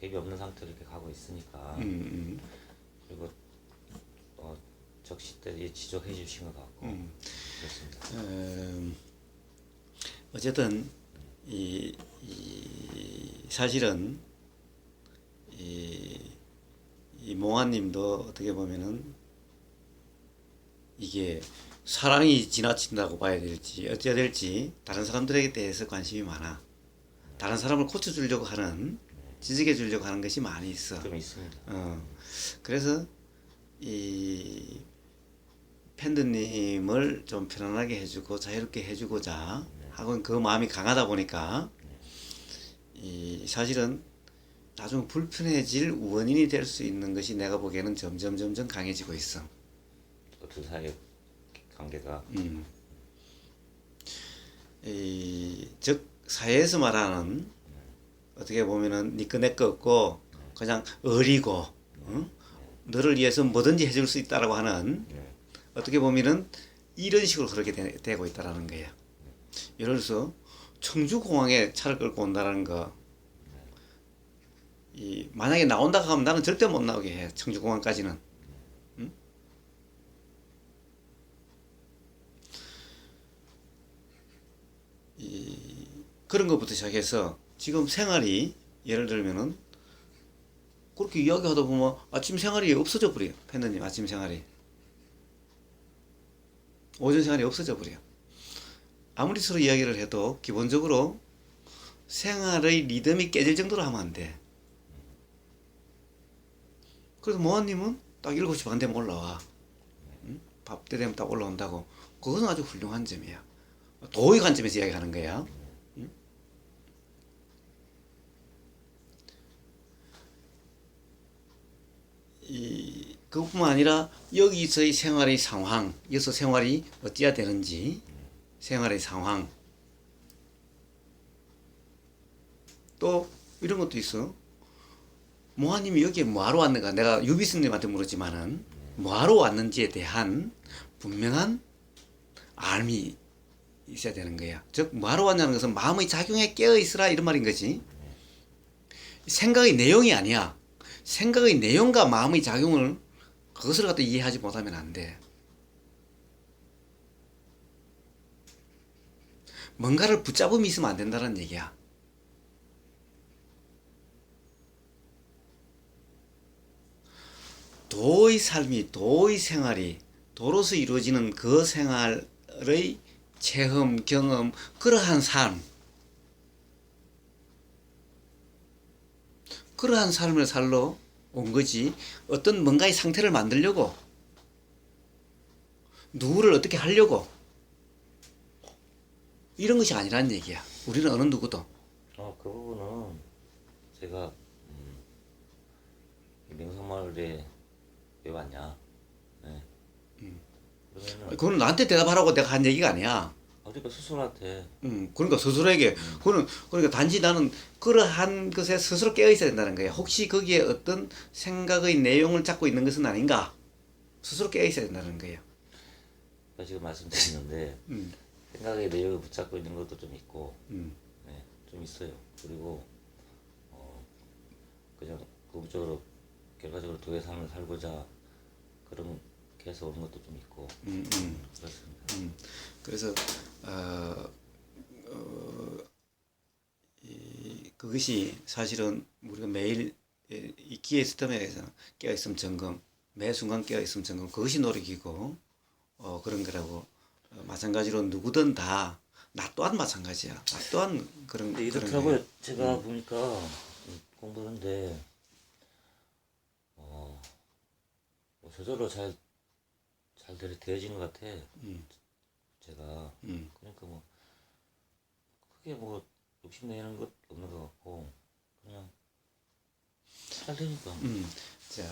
갭이 없는 상태로 이렇게 가고 있으니까 그리고 적시 때 지적해 주신 것 같고 그렇습니다. 어쨌든 사실은 이 몽환님도 어떻게 보면은 이게 사랑이 지나친다고 봐야 될지 어찌해야 될지 다른 사람들에게 대해서 관심이 많아. 다른 사람을 고쳐주려고 하는, 지적해 주려고 하는 것이 많이 있어. 좀 있습니다. 그래서 이 팬드님을 좀 편안하게 해주고 자유롭게 해주고자 하고 그 마음이 강하다 보니까 이 사실은 나중 불편해질 원인이 될 수 있는 것이 내가 보기에는 점점 강해지고 있어. 어떤 사이 관계가 즉 사회에서 말하는 어떻게 보면은 니꺼 내꺼 없고 그냥 어리고 너를 위해서 뭐든지 해줄 수 있다라고 하는 어떻게 보면은 이런 식으로 흐르게 되고 있다라는 거야. 예를 들어서 청주공항에 차를 끌고 온다라는 거, 만약에 나온다 하면 나는 절대 못 나오게 해. 청주공항까지는. 응? 그런 것부터 시작해서 지금 생활이 예를 들면은 그렇게 이야기하다 보면 아침 생활이 없어져 버려요. 팬더님 아침 생활이. 오전 생활이 없어져 버려요. 아무리 서로 이야기를 해도 기본적으로 생활의 리듬이 깨질 정도로 하면 안 돼. 그래서 모아님은 딱 7시 반 되면 올라와. 응? 밥 때 되면 딱 올라온다고. 그것은 아주 훌륭한 점이야. 도의 관점에서 이야기하는 거야. 응? 그것뿐만 아니라 여기서의 생활의 상황, 여기서 생활이 어찌해야 되는지, 생활의 상황, 또 이런 것도 있어. 모아님이 여기에 뭐하러 왔는가? 내가 유비스님한테 물었지만은 뭐하러 왔는지에 대한 분명한 알미 있어야 되는 거야. 즉 뭐하러 왔냐는 것은 마음의 작용에 깨어 있으라 이런 말인 거지. 생각의 내용이 아니야. 생각의 내용과 마음의 작용을 그것을 갖다 이해하지 못하면 안 돼. 뭔가를 붙잡음이 있으면 안 된다는 얘기야. 도의 삶이, 도의 생활이 도로서 이루어지는 그 생활의 체험, 경험, 그러한 삶, 그러한 삶을 살러 온 거지. 어떤 뭔가의 상태를 만들려고, 누구를 어떻게 하려고, 이런 것이 아니라는 얘기야. 우리는 어느 누구도. 그 부분은 제가 이 명성마을에 왜 왔냐? 네. 그러면은 그건 나한테 대답하라고 내가 한 얘기가 아니야. 그러니까 스스로한테 그러니까 스스로에게, 그러니까 단지 나는 그러한 것에 스스로 깨어 있어야 된다는 거야. 혹시 거기에 어떤 생각의 내용을 잡고 있는 것은 아닌가? 스스로 깨어 있어야 된다는 거야. 그러니까 지금 말씀드리는데 음, 생각의 내용을 붙잡고 있는 것도 좀 있고, 음, 네, 좀 있어요. 그리고 그냥 궁극적으로 결과적으로 도의 삶을 살고자 그런 계속 오는 것도 좀 있고 그렇습니다. 그래서 그것이 사실은 우리가 매일 이 기회 시스템에서 깨어 있으면 점검, 매 순간 깨어 있으면 점검, 그것이 노력이고 그런 거라고. 마찬가지로 누구든 다 나 또한 마찬가지야. 나 또한 그런 근데 그런 이렇더라고요. 거예요. 제가 보니까 공부하는데 뭐 저절로 잘 되어진 것 같아. 제가 그러니까 뭐 크게 뭐 욕심내는 것 없는 것 같고 그냥 잘 되니까. 자,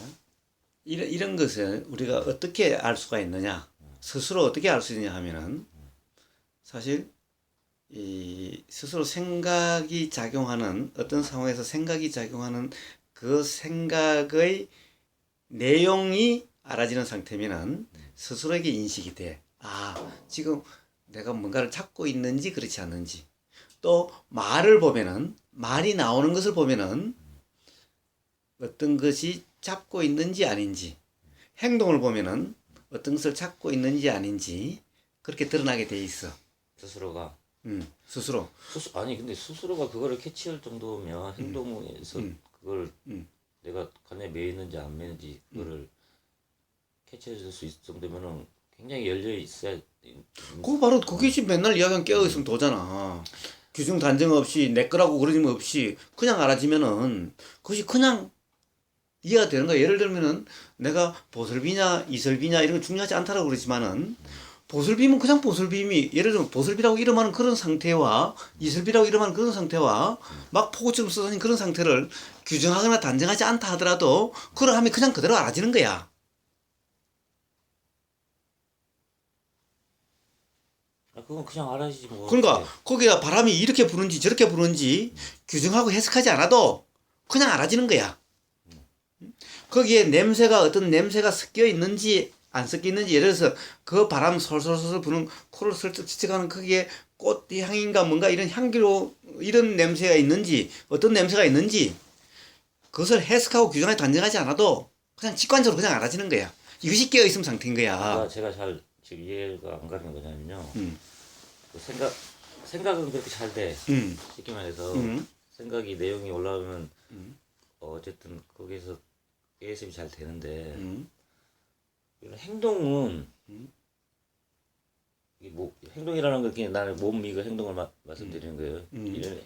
이런 것을 우리가 어떻게 알 수가 있느냐, 스스로 어떻게 알 수 있느냐 하면은 사실 이 스스로 생각이 작용하는 어떤 상황에서 생각이 작용하는 그 생각의 내용이 알아지는 상태면은 스스로에게 인식이 돼. 아, 지금 내가 뭔가를 찾고 있는지 그렇지 않는지. 또 말을 보면은, 말이 나오는 것을 보면은 어떤 것이 잡고 있는지 아닌지, 행동을 보면은 어떤 것을 찾고 있는지 아닌지 그렇게 드러나게 돼 있어. 스스로가 스스로. 아니 근데 스스로가 그거를 캐치할 정도면 행동에서 그걸 내가 관에 매이는지 안 매이는지 그거를 캐치해줄 수 있을 정도면은 굉장히 열려 있어야. 그거 바로 그게 지금 맨날 이야기한 깨어 있으면 도잖아. 규정 단정 없이 내 거라고 그러짐 없이 그냥 알아지면은 그것이 그냥 이해가 되는 거야. 예를 들면은 내가 보슬비냐 이슬비냐 이런 건 중요하지 않다라고 그러지만은 보슬비면 그냥 보슬비미 예를 들면 보슬비라고 이름하는 그런 상태와 이슬비라고 이름하는 그런 상태와 막 포고처럼 쏟아진 그런 상태를 규정하거나 단정하지 않다 하더라도 그러하면 그냥 그대로 알아지는 거야. 그건 그냥 알아야지 뭐. 그러니까 거기가 바람이 이렇게 부는지 저렇게 부는지 규정하고 해석하지 않아도 그냥 알아지는 거야. 거기에 냄새가 어떤 냄새가 섞여 있는지 안 섞여 있는지 예를 들어서 그 바람 솔솔솔 부는 코를 슬쩍 스쳐가는 거기에 꽃향인가 뭔가 이런 향기로 이런 냄새가 있는지 어떤 냄새가 있는지 그것을 해석하고 규정하고 단정하지 않아도 그냥 직관적으로 그냥 알아지는 거야. 이것이 깨어 있음 상태인 거야. 제가 잘 지금 이해가 안 가는 거냐면요. 그 생각은 그렇게 잘 돼. 쉽게 말해서 생각이 내용이 올라오면 어쨌든 거기에서 깨어있음이 잘 되는데 이런 행동은 이게 뭐 행동이라는 게 그냥 나는 몸 이거 행동을 말씀드리는 거예요. 이런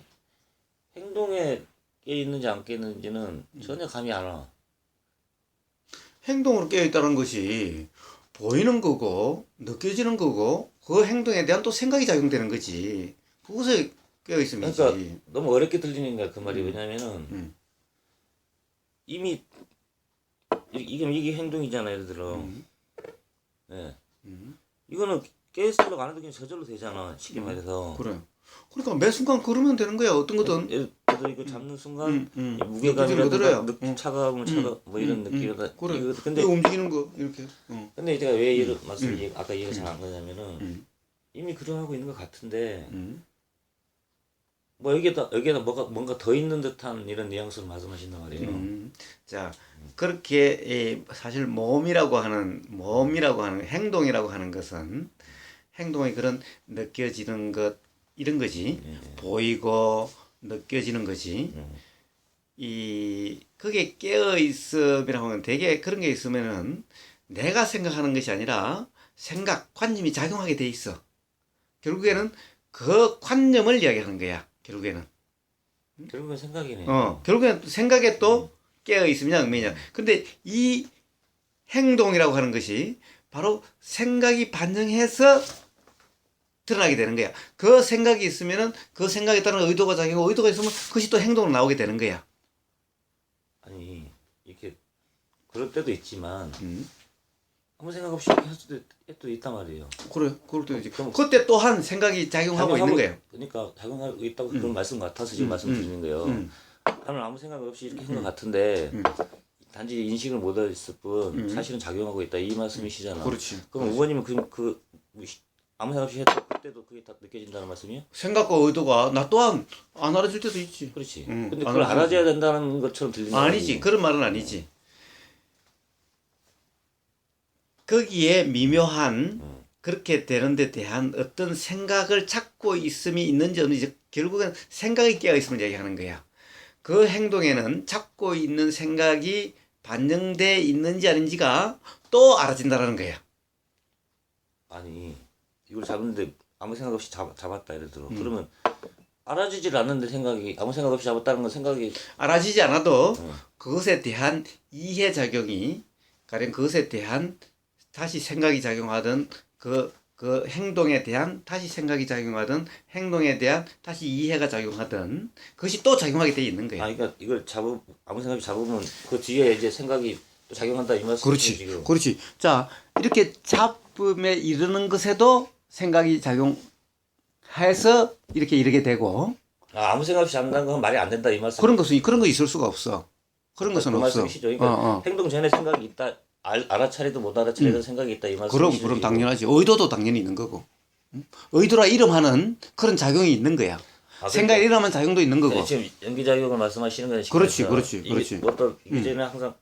행동에 깨 있는지 안 깨 있는지는 전혀 감이 안 와. 행동으로 깨어 있다는 것이 보이는 거고 느껴지는 거고 그 행동에 대한 또 생각이 작용되는 거지. 그것에 깨어 있음이지. 그러니까 너무 어렵게 들리는 그 말이 왜냐면은 이미 이게 행동이잖아. 예를 들어. 네. 이거는 깨있으려고 안 해도 그냥 저절로 되잖아. 쉽게 말해서. 그래. 그러니까 매 순간 그러면 되는 거야. 어떤 거든. 예를 들어 이거 잡는 순간 무게감이라든가 차가우면 뭐 이런 느낌이다. 그래. 근데 이거 움직이는 거 이렇게. 근데 제가 왜 이런 말씀 아까 이해가 잘 안 가냐면은 이미 그정하고 있는 것 같은데 뭐 여기에다 뭔가 더 있는 듯한 이런 뉘앙스로 말씀하신단 말이에요. 자, 그렇게 사실 몸이라고 하는 행동이라고 하는 것은 행동의 그런 느껴지는 것 이런 거지. 보이고 느껴지는 거지. 그게 깨어 있음이라고 하면 되게 그런 게 있으면은 내가 생각하는 것이 아니라 관념이 작용하게 돼 있어. 결국에는 그 관념을 이야기하는 거야. 결국에는 생각이네. 결국에는 생각에 또 깨어 있으면 엉매냐. 근데 이 행동이라고 하는 것이 바로 생각이 반영해서 드러나게 되는 거야. 그 생각이 있으면은 그 생각에 따른 의도가 작용하고 의도가 있으면 그것이 또 행동으로 나오게 되는 거야. 아니 이렇게 그럴 때도 있지만 아무 생각 없이 이렇게 할 수도 있단 말이에요. 그래, 그럴 때도 있지. 그때 또한 생각이 작용하고 있는 거예요. 그러니까 작용하고 있다고 그런 말씀 같아서 지금 말씀드리는 거예요. 나는 아무 생각 없이 이렇게 한 것 같은데 단지 인식을 못 했을 뿐 사실은 작용하고 있다 이 말씀이시잖아. 그렇지. 그럼 의원님은 아무 생각 없이 했다 그때도 그게 다 느껴진다는 말씀이에요? 생각과 의도가 나 또한 안 알아질 때도 있지. 그렇지. 근데 그걸 알아줘야 된다는 것처럼 들리는 아니지. 그런 말은 아니지. 거기에 미묘한 그렇게 되는 데 대한 어떤 생각을 찾고 있음이 있는지 없는지 결국은 생각이 깨어 있음을 얘기하는 거야. 그 행동에는 찾고 있는 생각이 반영돼 있는지 아닌지가 또 알아진다라는 거야. 아니 이걸 잡는데 아무 생각 없이 잡았다 예를 들어. 그러면 알아지질 않는데 생각이 아무 생각 없이 잡았다는 건 생각이 알아지지 않아도 그것에 대한 이해작용이 가령 그것에 대한 다시 생각이 작용하든 그 행동에 대한 다시 생각이 작용하든 행동에 대한 다시 이해가 작용하든 그것이 또 작용하게 돼 있는 거예요. 그러니까 이걸 아무 생각 없이 잡으면 그 뒤에 이제 생각이 또 작용한다 이 말씀이죠. 그렇지. 지금. 그렇지. 자, 이렇게 잡음에 이르는 것에도 생각이 작용해서 이렇게 이르게 되고 아무 생각 없이 잡는다는 건 말이 안 된다 이 말씀. 그런 거 있을 수가 없어. 그런 것은 그 없어. 말씀이시죠. 그러니까 행동 전에 생각이 있다. 알아차리도 못 알아차리도 생각이 있다 이 말씀이시죠. 그럼 당연하지. 의도도 당연히 있는 거고. 의도라 이름하는 그런 작용이 있는 거야. 생각이 일어나면 작용도 있는 거고. 지금 연기작용을 말씀하시는 거는 그렇지. 이게 전에 항상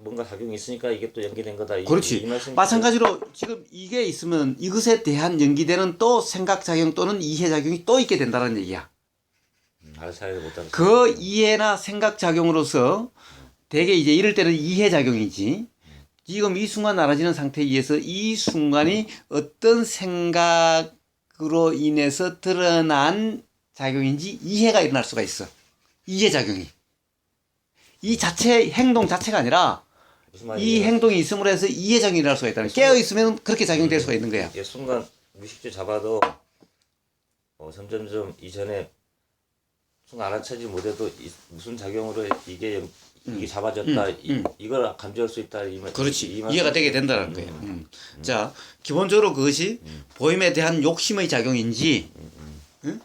뭔가 작용이 있으니까 이게 또 연기된 거다. 그렇지. 이 말씀이시죠? 마찬가지로 지금 이게 있으면 이것에 대한 연기되는 또 생각작용 또는 이해작용이 또 있게 된다는 얘기야. 알아차리를 못하는. 그 이해나 생각작용으로서 대개 이제 이럴 때는 이해작용이지. 지금 이 순간 알아지는 상태에 의해서 이 순간이 어떤 생각으로 인해서 드러난 작용인지 이해가 일어날 수가 있어. 이해작용이. 이 자체, 행동 자체가 아니라 무슨 이 말이에요? 행동이 있음으로 해서 이해작용이 일어날 수가 있다는 거야. 깨어있으면 그렇게 작용될 수가 있는 거야. 예, 순간 무의식적으로 잡아도 점점점 이전에 순간 알아차지 못해도 무슨 작용으로 이게 잡아졌다. 이걸 감지할 수 있다. 그렇지. 이 말씀- 이해가 되게 된다는 거예요. 자, 기본적으로 그것이 보임에 대한 욕심의 작용인지, 응?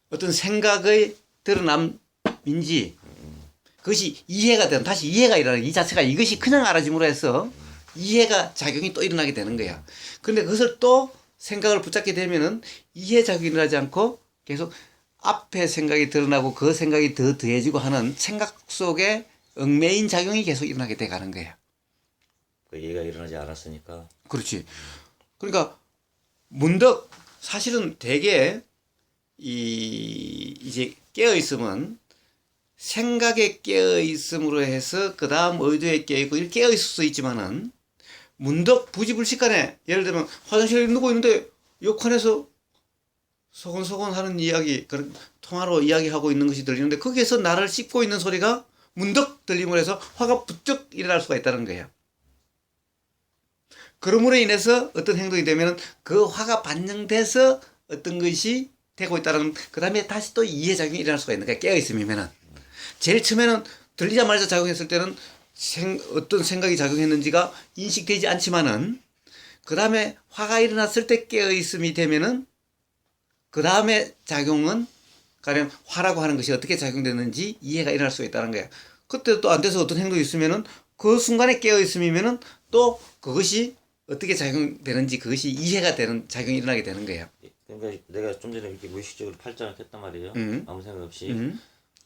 어떤 생각의 드러남인지, 그것이 이해가 되는, 다시 이해가 일어나는 이 자체가 이것이 그냥 알아짐으로 해서 이해가 작용이 또 일어나게 되는 거야. 그런데 그것을 또 생각을 붙잡게 되면은 이해 작용이 일어나지 않고 계속 앞에 생각이 드러나고 그 생각이 더 더해지고 하는 생각 속에 얽매인 작용이 계속 일어나게 돼 가는 거야. 그 이해가 일어나지 않았으니까. 그렇지. 그러니까 문득 사실은 되게 이제 깨어 있으면 생각에 깨어 있음으로 해서 그 다음 의도에 깨어 있고 이렇게 깨어 있을 수 있지만은 문득 부지불식간에 예를 들면 화장실에 누워 있는데 옆칸에서 소곤소곤 하는 이야기, 그런 통화로 이야기하고 있는 것이 들리는데 거기에서 나를 씹고 있는 소리가 문득 들림으로 해서 화가 부쩍 일어날 수가 있다는 거예요. 그러므로 인해서 어떤 행동이 되면 그 화가 반영돼서 어떤 것이 되고 있다는, 그 다음에 다시 또 이해작용이 일어날 수가 있는 거예요. 깨어있으면은. 제일 처음에는 들리자마자 작용했을 때는 어떤 생각이 작용했는지가 인식되지 않지만은 그 다음에 화가 일어났을 때 깨어있음이 되면은 그 다음에 작용은 가령 화라고 하는 것이 어떻게 작용되는지 이해가 일어날 수가 있다는 거야. 그때 또 안 돼서 어떤 행동이 있으면은 그 순간에 깨어있음이면은 또 그것이 어떻게 작용되는지 그것이 이해가 되는 작용이 일어나게 되는 거예요. 그러니까 내가 좀 전에 이렇게 무의식적으로 팔짱을 꼈단 말이에요. 아무 생각 없이.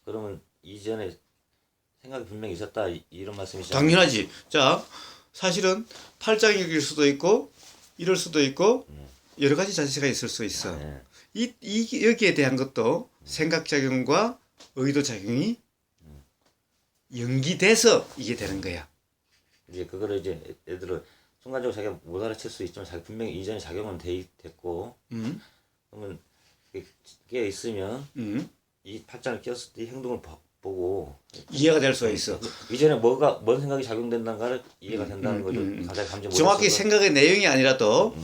그러면 이전에 생각이 분명히 있었다 이런 말씀이시죠? 당연하지. 자, 사실은 팔짱일 수도 있고 이럴 수도 있고 여러 가지 자체가 있을 수 있어. 네. 여기에 대한 것도 생각작용과 의도작용이 연기돼서 이게 되는 거야. 이제 그거를 이제 예를 들어 순간적으로 자기가 못 알아챌 수 있지만 자기 분명히 이전에 작용은 됐고 그러면 깨어 있으면 이 팔짱을 꼈을 때 이 행동을 보고 이해가 될 수가 있어. 이전에 뭔 생각이 작용된다는가를 이해가 된다는 거죠. 자기 감정 정확히 못했어도. 생각의 내용이 아니라도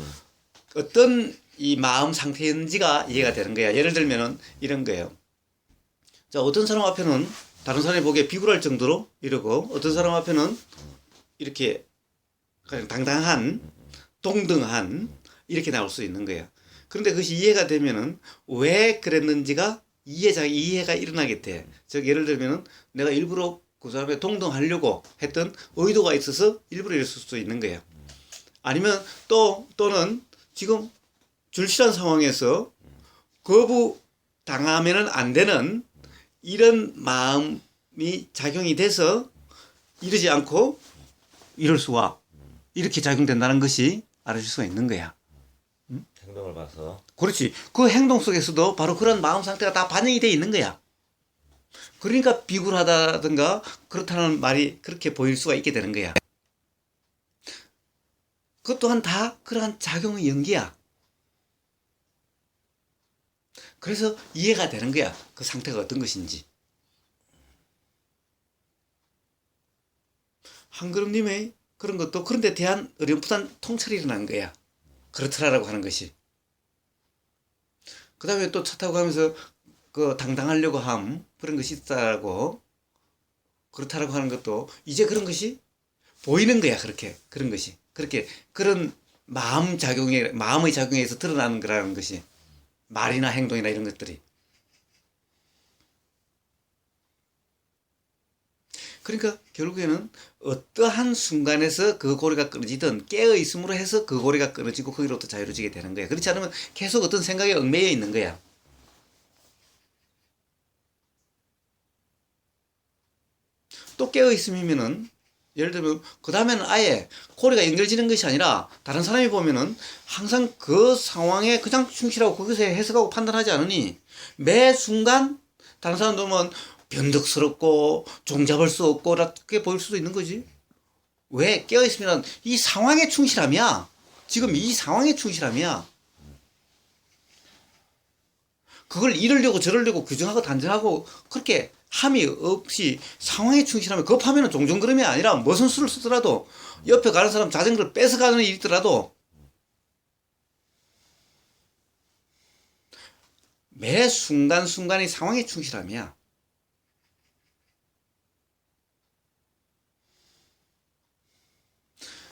어떤 이 마음 상태인지가 이해가 되는 거야. 예를 들면은 이런 거예요. 자, 어떤 사람 앞에는 다른 사람이 보기에 비굴할 정도로 이러고 어떤 사람 앞에는 이렇게 그냥 당당한, 동등한 이렇게 나올 수 있는 거야. 그런데 그것이 이해가 되면은 왜 그랬는지가 이해가 일어나게 돼. 즉 예를 들면은 내가 일부러 그 사람에 동등하려고 했던 의도가 있어서 일부러 이랬을 수도 있는 거야. 아니면 또는 지금 절실한 상황에서 거부 당하면은 안 되는 이런 마음이 작용이 돼서 이러지 않고 이럴 수가 이렇게 작용된다는 것이 알아줄 수가 있는 거야. 행동을 봐서. 그렇지. 그 행동 속에서도 바로 그런 마음 상태가 다 반영이 돼 있는 거야. 그러니까 비굴하다든가 그렇다는 말이 그렇게 보일 수가 있게 되는 거야. 그것 또한 다 그러한 작용의 연기야. 그래서 이해가 되는 거야. 그 상태가 어떤 것인지. 한걸음님의 그런 것도 그런데 대한 어렴풋한 통찰이 일어난 거야. 그렇더라라고 하는 것이. 그 다음에 또 차 타고 가면서 그 당당하려고 함 그런 것이 있다라고 그렇다라고 하는 것도 이제 그런 것이 보이는 거야. 그렇게 그런 것이 그렇게 그런 마음의 작용에서 드러나는 거라는 것이 말이나 행동이나 이런 것들이. 그러니까 결국에는 어떠한 순간에서 그 고리가 끊어지든 깨어 있음으로 해서 그 고리가 끊어지고 거기로부터 자유로워지게 되는 거야. 그렇지 않으면 계속 어떤 생각에 얽매여 있는 거야. 또 깨어 있으면은 예를 들면 그 다음에는 아예 고리가 연결되는 것이 아니라 다른 사람이 보면은 항상 그 상황에 그냥 충실하고 거기서 해석하고 판단하지 않으니 매 순간 다른 사람 보면 변덕스럽고 종잡을 수 없고 그렇게 보일 수도 있는 거지. 왜? 깨어 있으면 이 상황에 충실함이야. 지금 이 상황에 충실함이야. 그걸 이러려고 저러려고 규정하고 단정하고 그렇게 함이 없이 상황에 충실하면 급하면 종종 그름이 아니라 무슨 수를 쓰더라도 옆에 가는 사람 자전거를 뺏어가는 일이 있더라도 매 순간순간이 상황에 충실함이야.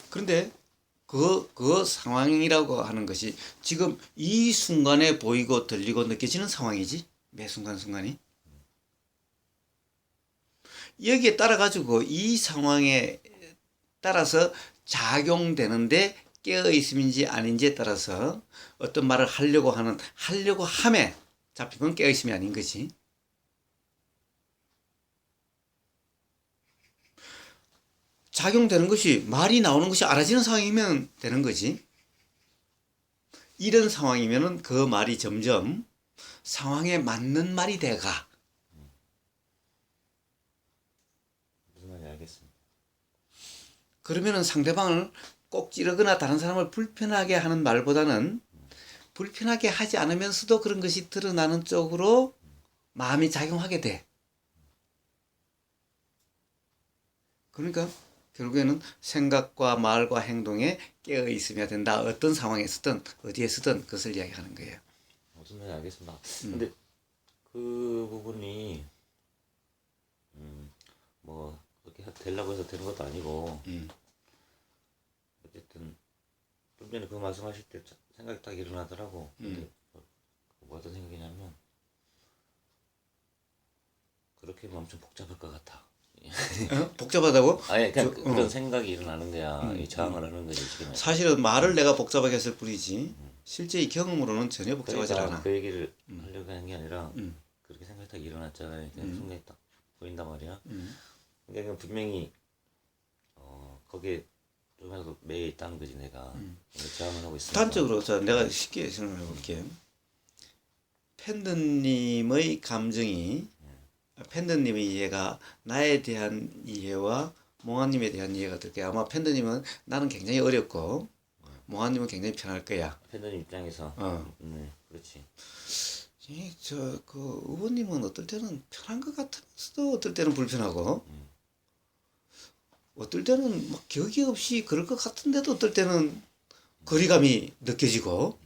그런데 그 상황이라고 하는 것이 지금 이 순간에 보이고 들리고 느껴지는 상황이지. 매 순간순간이. 여기에 따라 가지고 이 상황에 따라서 작용되는데 깨어 있음인지 아닌지에 따라서 어떤 말을 하려고 함에 잡히면 깨어 있음이 아닌 거지. 작용되는 것이 말이 나오는 것이 알아지는 상황이면 되는 거지. 이런 상황이면은 그 말이 점점 상황에 맞는 말이 돼가. 무슨 말인지 알겠습니다. 그러면은 상대방을 꼭 찌르거나 다른 사람을 불편하게 하는 말보다는 불편하게 하지 않으면서도 그런 것이 드러나는 쪽으로 마음이 작용하게 돼. 그러니까 결국에는 생각과 말과 행동에 깨어 있어야 된다. 어떤 상황에서든 어디에서든 그것을 이야기하는 거예요. 무슨 말인지 알겠습니다. 근데 그 부분이 뭐 그렇게 되려고 해서 되는 것도 아니고 어쨌든 좀 전에 그 말씀하실 때 생각이 딱 일어나더라고. 근데 뭐 어떤 생각이냐면 그렇게 하면 엄청 복잡할 것 같아. 복잡하다고? 아니 그냥 그런 생각이 일어나는 거야. 이 저항을 하는 거지 지금. 사실은 말을 내가 복잡하게 했을 뿐이지 실제 이 경험으로는 전혀 복잡하지 그러니까 않아. 그 얘기를 하려고 하는 게 아니라 그렇게 생각이 딱 일어났잖아요. 그냥 순간에 딱 보인단 말이야. 그러니까 분명히 거기에 좀이라도 매여 있다는 거지 내가. 저항을 하고 있으니까. 단적으로 자 내가 쉽게 설명해 볼게. 팬드님의 감정이 팬드님의 이해가 나에 대한 이해와 몽환님에 대한 이해가 들게. 아마 팬드님은 나는 굉장히 어렵고 몽환님은 굉장히 편할 거야. 팬더님 입장에서. 그렇지. 그 의원님은 어떨 때는 편한 것 같으면서도 어떨 때는 불편하고 어떨 때는 막 격이 없이 그럴 것 같은데도 어떨 때는 거리감이 느껴지고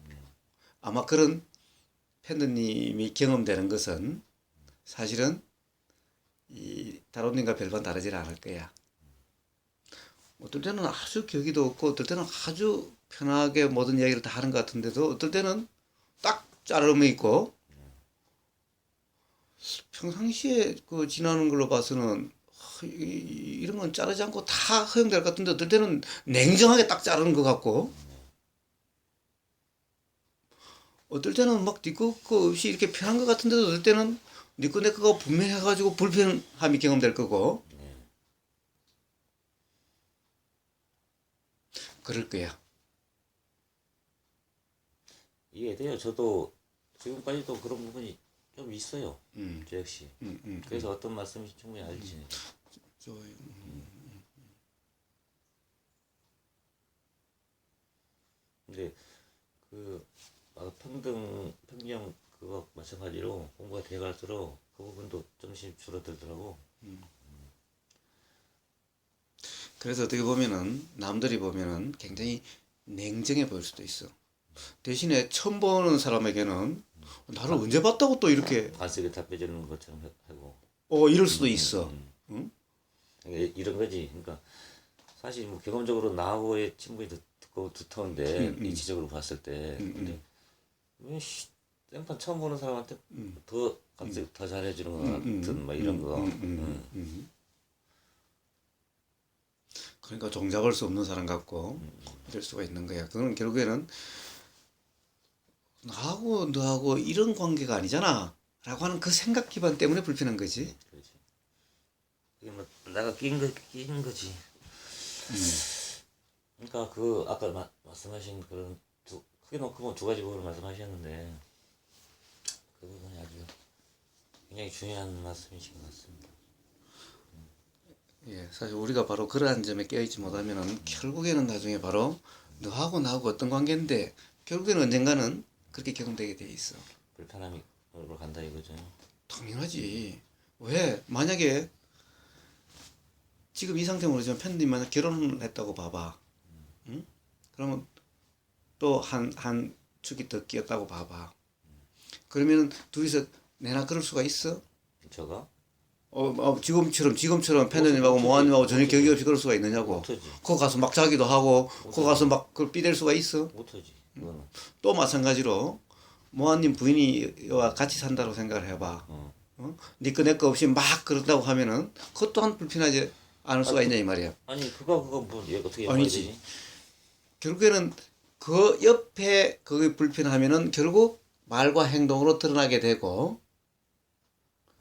아마 그런 팬드님이 경험되는 것은 사실은 이 다론님과 별반 다르지 않을 거야. 어떨 때는 아주 격이도 없고 어떨 때는 아주 편하게 모든 이야기를 다 하는 것 같은데도 어떨 때는 딱 자름이 있고 평상시에 그 지나는 걸로 봐서는 이런 건 자르지 않고 다 허용될 것 같은데 어떨 때는 냉정하게 딱 자르는 것 같고 어떨 때는 막 니꺼 없이 이렇게 편한 것 같은데도 어떨 때는 니꺼 내 거가 분명해가지고 불편함이 경험될 거고 그럴 거야. 이해돼요. 저도 지금까지도 그런 부분이 좀 있어요. 저 역시. 그래서 어떤 말씀인지 충분히 알지. 근데 그 평균형 그거 마찬가지로 공부가 돼갈수록 그 부분도 점점 줄어들더라고. 그래서 어떻게 보면은 남들이 보면은 굉장히 냉정해 보일 수도 있어. 대신에 처음 보는 사람에게는 나를 언제 봤다고 또 이렇게 관습에 답해주는 것처럼 하고. 이럴 수도 있어. 응? 그러니까 이런 거지. 그러니까 사실 뭐 경험적으로 나하고의 친분이 더 두터운데 이치적으로 봤을 때. 근데 왜 생판 처음 보는 사람한테 더 관습 더 잘해주는 것 같은 뭐 이런 거. 그러니까 종잡을 수 없는 사람 같고 이럴 수가 있는 거야. 그건 결국에는 나하고 너하고 이런 관계가 아니잖아 라고 하는 그 생각 기반 때문에 불편한 거지. 그렇지. 이게 뭐 내가 끼인 거지. 그러니까 아까 말씀하신 그런 크게 놓고 보면 두 가지 부분을 말씀하셨는데 그 부분이 아주 굉장히 중요한 말씀이신 것 같습니다. 예, 사실 우리가 바로 그러한 점에 깨어있지 못하면은 결국에는 나중에 바로 너하고 나하고 어떤 관계인데 결국에는 언젠가는 그렇게 결혼되게 돼 있어. 불편함으로 간다 이거죠. 당연하지. 왜? 만약에 지금 이 상태로 지금 팬님 만약 결혼을 했다고 봐봐. 응? 그러면 또 한 축이 더 끼었다고 봐봐. 그러면은 둘이서 내나 그럴 수가 있어? 저가? 지금처럼 팬더님하고 모아님하고 전혀 격의 없이 그럴 수가 있느냐고. 못하지. 거기 가서 막 자기도 하고, 거기 가서 막 그걸 삐댈 수가 있어? 못하지. 그거는. 또 마찬가지로 모아님 부인이와 같이 산다고 생각을 해봐. 니꺼 내꺼 없이 막 그런다고 하면은 그것 또한 불편하지 않을 수가 있냐 이 말이야. 아니 그거 뭐 어떻게 해야 아니지. 되지? 결국에는 그 옆에 그게 불편하면은 결국 말과 행동으로 드러나게 되고.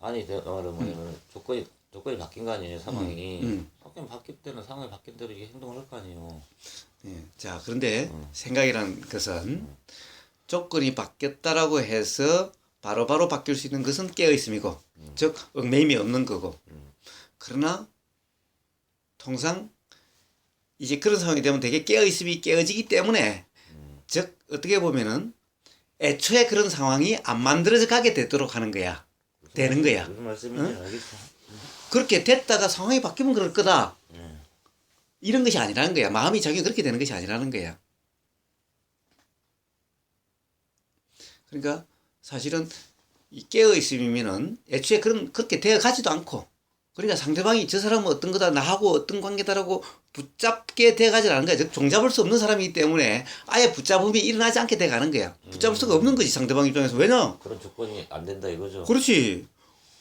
아니 내가 말은 뭐냐면 조건이 바뀐 거 아니에요 상황이. 바뀔 때는 상황이 바뀐 대로 이게 행동을 할 거 아니에요. 예. 자, 그런데 생각이라는 것은 조건이 바뀌었다라고 해서 바로바로 바뀔 수 있는 것은 깨어있음이고, 즉 얽매임이 없는 거고. 그러나 통상 이제 그런 상황이 되면 되게 깨어있음이 깨어지기 때문에, 즉 어떻게 보면은 애초에 그런 상황이 안 만들어져 가게 되도록 하는 거야. 되는 거야. 무슨 말씀인지 알겠어. 그렇게 됐다가 상황이 바뀌면 그럴 거다. 이런 것이 아니라는 거야. 마음이 자기 그렇게 되는 것이 아니라는 거야. 그러니까 사실은 이 깨어있음이면은 애초에 그렇게 되어 가지도 않고, 그러니까 상대방이 저 사람은 어떤 거다, 나하고 어떤 관계다라고 붙잡게 되어 가지 않은 거야. 즉 종잡을 수 없는 사람이기 때문에 아예 붙잡음이 일어나지 않게 돼 가는 거야. 붙잡을 수가 없는 거지, 상대방 입장에서. 왜냐? 그런 조건이 안 된다 이거죠. 그렇지.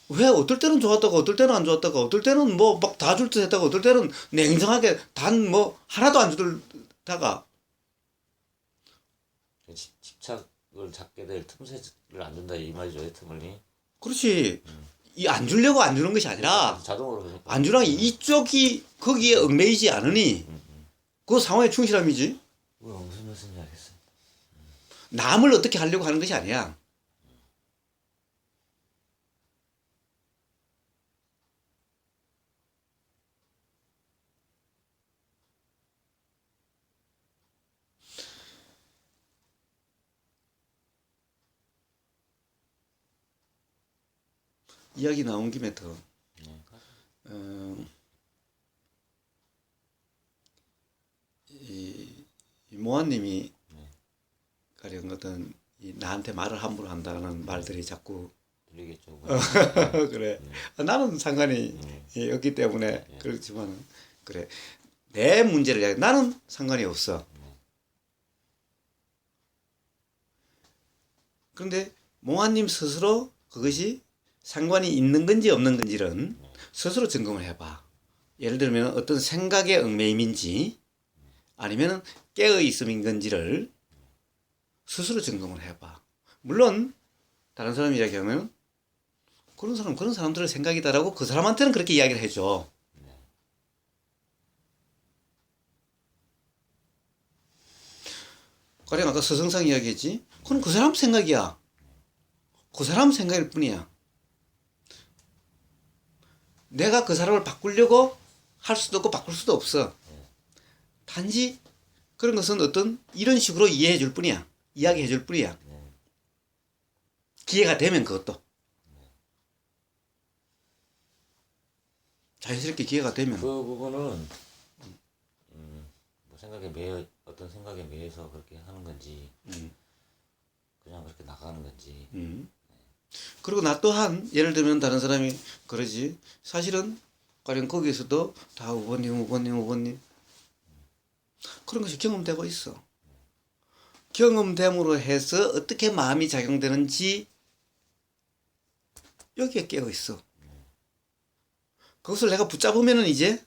왜 어떨 때는 좋았다가 어떨 때는 안 좋았다가 어떨 때는 뭐 막 다 줄 듯 했다가 어떨 때는 냉정하게 단 뭐 하나도 안 주다가. 집착을 잡게 될 틈새를 안 준다 이 말이죠. 틈을. 그렇지. 이 안 주려고 안 주는 것이 아니라 자동으로 그러니까. 안 주랑 이쪽이 거기에 얽매이지 않으니 그 상황에 충실함이지. 무슨 말씀인지 알겠어요. 남을 어떻게 하려고 하는 것이 아니야. 이야기 나온 김에 더 이 모아님이 가령 어떤 나한테 말을 함부로 한다는 말들이 자꾸 들리겠죠. 그래. 나는 상관이 없기 때문에 그렇지만 그래. 내 문제를 이야기. 나는 상관이 없어. 그런데 모아님 스스로 그것이 상관이 있는 건지 없는 건지는 스스로 점검을 해봐. 예를 들면 어떤 생각의 얽매임인지 아니면 깨어있음인 건지를 스스로 점검을 해봐. 물론 다른 사람 이야기하면 그런 사람들의 생각이다라고 그 사람한테는 그렇게 이야기를 해줘. 가령 아까 서성상 이야기했지? 그건 그 사람 생각이야. 그 사람 생각일 뿐이야. 내가 그 사람을 바꾸려고 할 수도 없고 바꿀 수도 없어. 단지 그런 것은 어떤 이런 식으로 이해해 줄 뿐이야. 이야기해 줄 뿐이야. 기회가 되면 그것도. 자연스럽게 기회가 되면. 그 부분은 뭐 어떤 생각에 매여서 그렇게 하는 건지 그냥 그렇게 나가는 건지. 그리고 나 또한 예를 들면 다른 사람이 그러지. 사실은 가령 거기에서도 다 후보님 그런 것이 경험되고 있어. 경험됨으로 해서 어떻게 마음이 작용되는지 여기에 깨어 있어. 그것을 내가 붙잡으면은 이제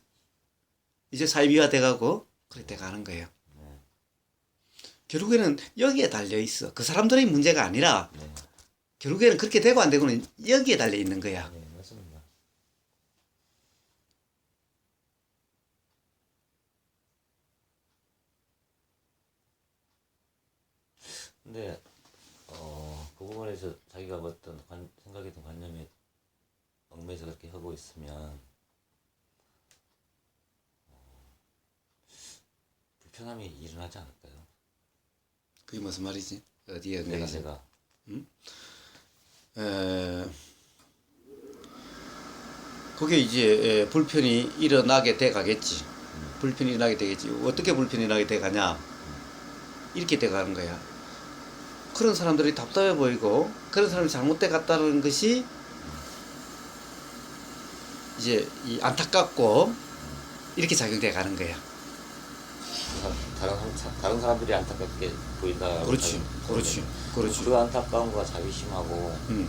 사이비가 돼가고 그래 돼가는 거예요. 결국에는 여기에 달려 있어. 그 사람들의 문제가 아니라 결국에는 그렇게 되고 안 되고는 여기에 달려 있는 거야. 네, 맞습니다. 근데 그 부분에서 자기가 어떤 생각이든 관념에 얽매여서 그렇게 하고 있으면 불편함이 일어나지 않을까요? 그게 무슨 말이지? 어디에 내가 내지? 그게 이제 불편이 일어나게 돼 가겠지. 불편이 일어나게 되겠지. 어떻게 불편이 일어나게 돼 가냐? 이렇게 돼 가는 거야. 그런 사람들이 답답해 보이고 그런 사람이 잘못돼 갔다는 것이 이제 이 안타깝고 이렇게 작용돼 가는 거야. 다른 사람들이 안타깝게 보인다. 그렇지, 그렇지, 그렇지. 그 안타까움과 자비심하고 음,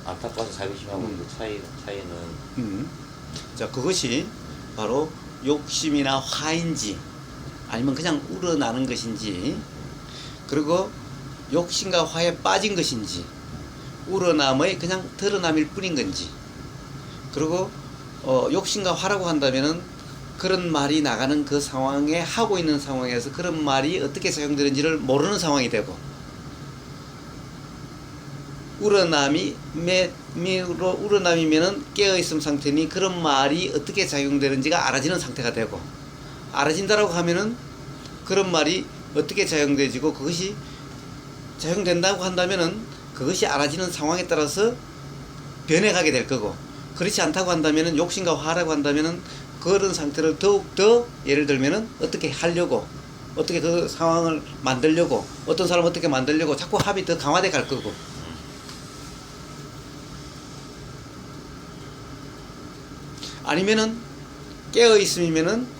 안타까워서 자비심하고 그 차이는 자, 그것이 바로 욕심이나 화인지 아니면 그냥 우러나는 것인지, 그리고 욕심과 화에 빠진 것인지 우러남의 그냥 드러남일 뿐인 건지, 그리고 욕심과 화라고 한다면은 그런 말이 나가는 그 상황에 하고 있는 상황에서 그런 말이 어떻게 작용되는지를 모르는 상황이 되고, 우러남이면은 깨어있음 상태니 그런 말이 어떻게 작용되는지가 알아지는 상태가 되고, 알아진다라고 하면은 그런 말이 어떻게 작용되지고 그것이 작용된다고 한다면은 그것이 알아지는 상황에 따라서 변해가게 될 거고, 그렇지 않다고 한다면은 욕심과 화라고 한다면은 그런 상태를 더욱더 예를 들면은 어떻게 하려고, 어떻게 그 상황을 만들려고, 어떤 사람을 어떻게 만들려고 자꾸 합이 더 강화돼 갈 거고, 아니면은 깨어 있으면은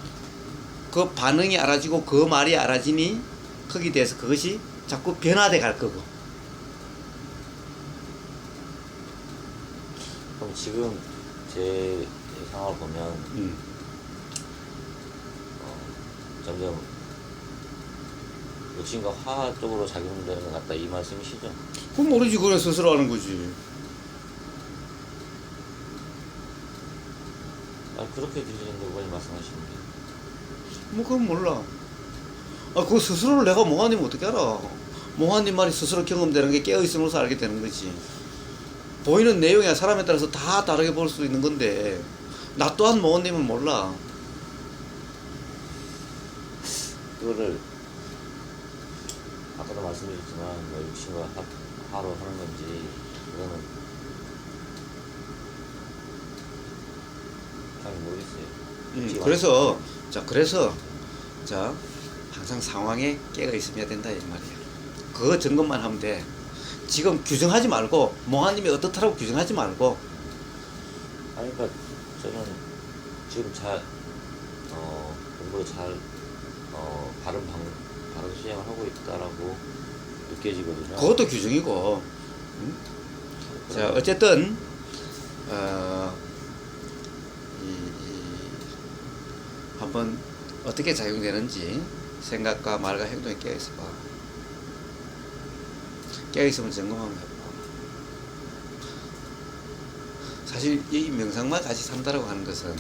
그 반응이 알아지고 그 말이 알아지니 거기에 대해서 그것이 자꾸 변화돼 갈 거고. 그럼 지금 제 상황을 보면 점점 욕심과 화 쪽으로 작용되는 것 같다 이 말씀이시죠? 그건 모르지. 그래 스스로 하는 거지. 그렇게 들리는데 왜 말씀하시는데? 뭐 그건 몰라. 그 스스로를 내가 몽환님 어떻게 알아? 몽환님 말이 스스로 경험되는 게 깨어있음으로써 알게 되는 거지. 보이는 내용이야 사람에 따라서 다 다르게 볼 수 있는 건데 나 또한 몽환님은 몰라. 그거를 아까도 말씀드렸지만 뭐 욕심과 화로 하는 건지 그거는 잘 모르겠어요. 그래서 항상 상황에 깨어 있어야 된다 이 말이야. 그거 점검만 하면 돼. 지금 규정하지 말고 몽환님이 어떻다라고 규정하지 말고. 아니 그러니까 저는 지금 공부를 잘 바른 수행을 하고 있다라고 느껴지거든요. 그것도 규정이고. 자, 어쨌든 한번 어떻게 작용되는지 생각과 말과 행동에 깨어있어 봐. 깨어있으면 점검 한번 해봐. 사실 이 명상만 같이 산다라고 하는 것은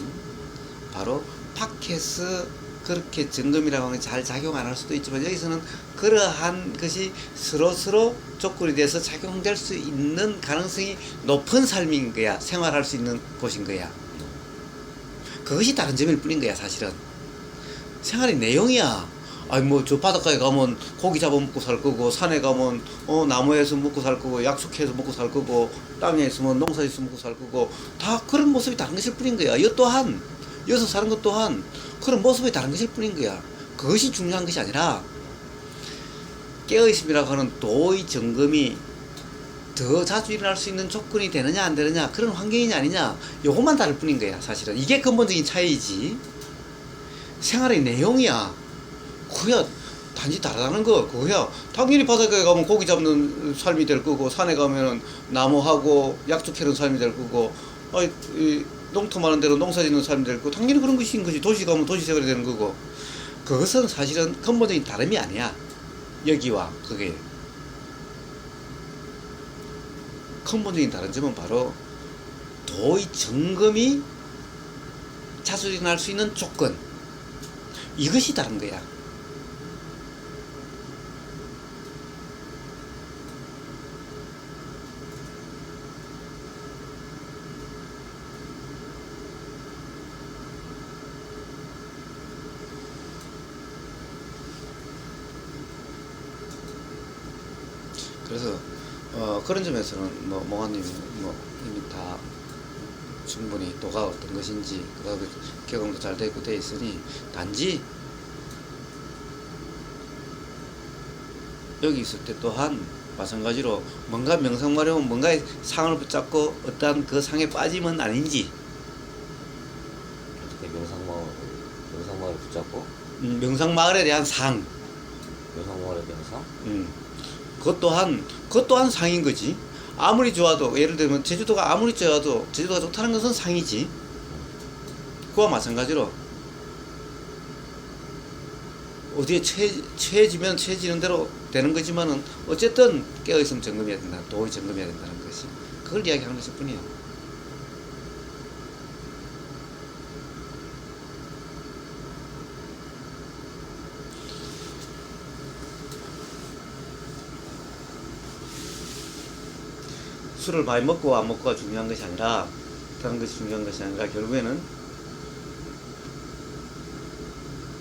바로 밖에서 그렇게 점검이라고 하는 게 잘 작용 안 할 수도 있지만 여기서는 그러한 것이 서로 조건이 돼서 작용될 수 있는 가능성이 높은 삶인 거야. 생활할 수 있는 곳인 거야. 그것이 다른 점일 뿐인 거야. 사실은 생활의 내용이야. 저 바닷가에 가면 고기 잡아 먹고 살 거고, 산에 가면 나무에서 먹고 살 거고, 약속해서 먹고 살 거고, 땅에 있으면 농사에서 먹고 살 거고, 다 그런 모습이 다른 것일 뿐인 거야. 여기서 사는 것 또한 그런 모습이 다른 것일 뿐인 거야. 그것이 중요한 것이 아니라 깨어있음이라고 하는 도의 점검이 더 자주 일어날 수 있는 조건이 되느냐 안 되느냐, 그런 환경이냐 아니냐, 요것만 다를 뿐인 거야. 사실은 이게 근본적인 차이지. 생활의 내용이야. 그야 단지 다르다는 거. 그거야 당연히 바닷가에 가면 고기 잡는 삶이 될 거고, 산에 가면은 나무하고 약초캐는 삶이 될 거고, 농토 많은 데로 농사 짓는 삶이 될 거고, 당연히 그런 것인 거지. 도시 가면 도시 생활이 되는 거고. 그것은 사실은 근본적인 다름이 아니야. 여기와 그게 근본적인 다른 점은 바로 도의 점검이 자주 일어날 수 있는 조건, 이것이 다른 거야. 그래서 그런 점에서는 뭐 몽환님이 뭐 이미 다 충분히 도가 어떤 것인지 그다음에 경험도 잘 되고 돼 있으니 단지 여기 있을 때 또한 마찬가지로 뭔가 명상마려면 뭔가의 상을 붙잡고 어떠한 그 상에 빠지면 아닌지 어떻게 명상마을 붙잡고 명상마을에 대한 상 명상마을에 대해서 그것 또한 상인 거지. 아무리 좋아도 예를 들면 제주도가 아무리 좋아도 제주도가 좋다는 것은 상이지. 그와 마찬가지로 어디에 처해지면 처해지는 대로 되는 거지만은 어쨌든 깨어있으면 점검해야 된다. 도의 점검해야 된다는 것이 그걸 이야기하는 것일 뿐이야. 술을 많이 먹고 안 먹고가 중요한 것이 아니라 다른 것이 중요한 것이 아니라 결국에는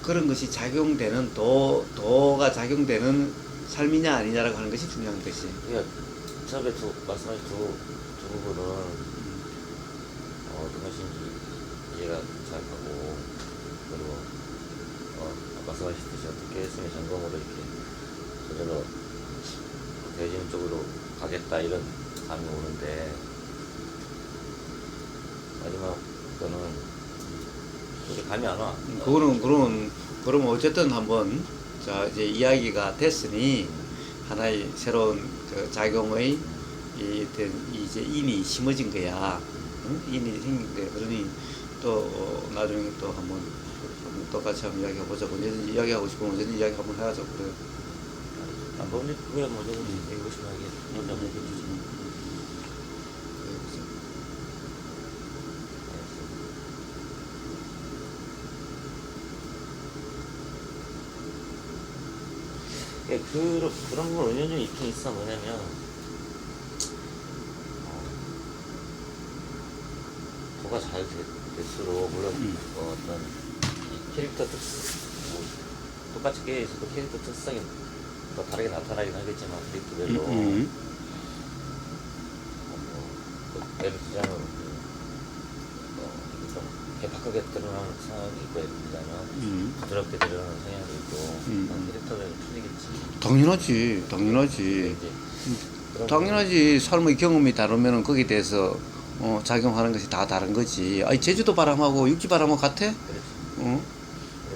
그런 것이 작용되는 도가 작용되는 삶이냐 아니냐라고 하는 것이 중요한 것이. 그러니까 처음에 말씀하신 두 부분은 어떤 것인지 이해가 잘 가고 그리고 말씀하셨듯이 어떻게 했으면 점검으로 이렇게 저절로 되어지는 쪽으로 가겠다 이런 감이 오는데 마지막 거는 그게 감이 안 와. 그러면 어쨌든 한번 자 이제 이야기가 됐으니 하나의 새로운 그 작용의 이제 인이 심어진 거야. 응? 인이 생긴 거야. 그러니 또 나중에 또 한번 똑같이 한번 이야기해 보자고. 언제든지 이야기하고 싶으면 언제든지 이야기 한번 해가지고 그래. 안 보면 그거야 뭐 저는 얘기고 싶은 얘기 혼자 얘기해 주지. 예, 그런 건 은연중에 있긴 있어. 뭐냐면 도가 잘 될수록 물론 어떤 이 캐릭터 뭐, 똑같이 깨어 있어도 캐릭터 특성이 더 다르게 나타나긴 하겠지만 캐릭터별로 예를 들자면 좀 개팍하게 드러나는 성향이 있고 예를 들자면 부드럽게 드러나는 성향이 있고 캐릭터별로 틀리겠지. 당연하지. 이제 당연하지. 삶의 경험이 다르면은 거기에 대해서 작용하는 것이 다 다른 거지. 아니 제주도 바람하고 육지 바람하고 같아? 그렇지. 어?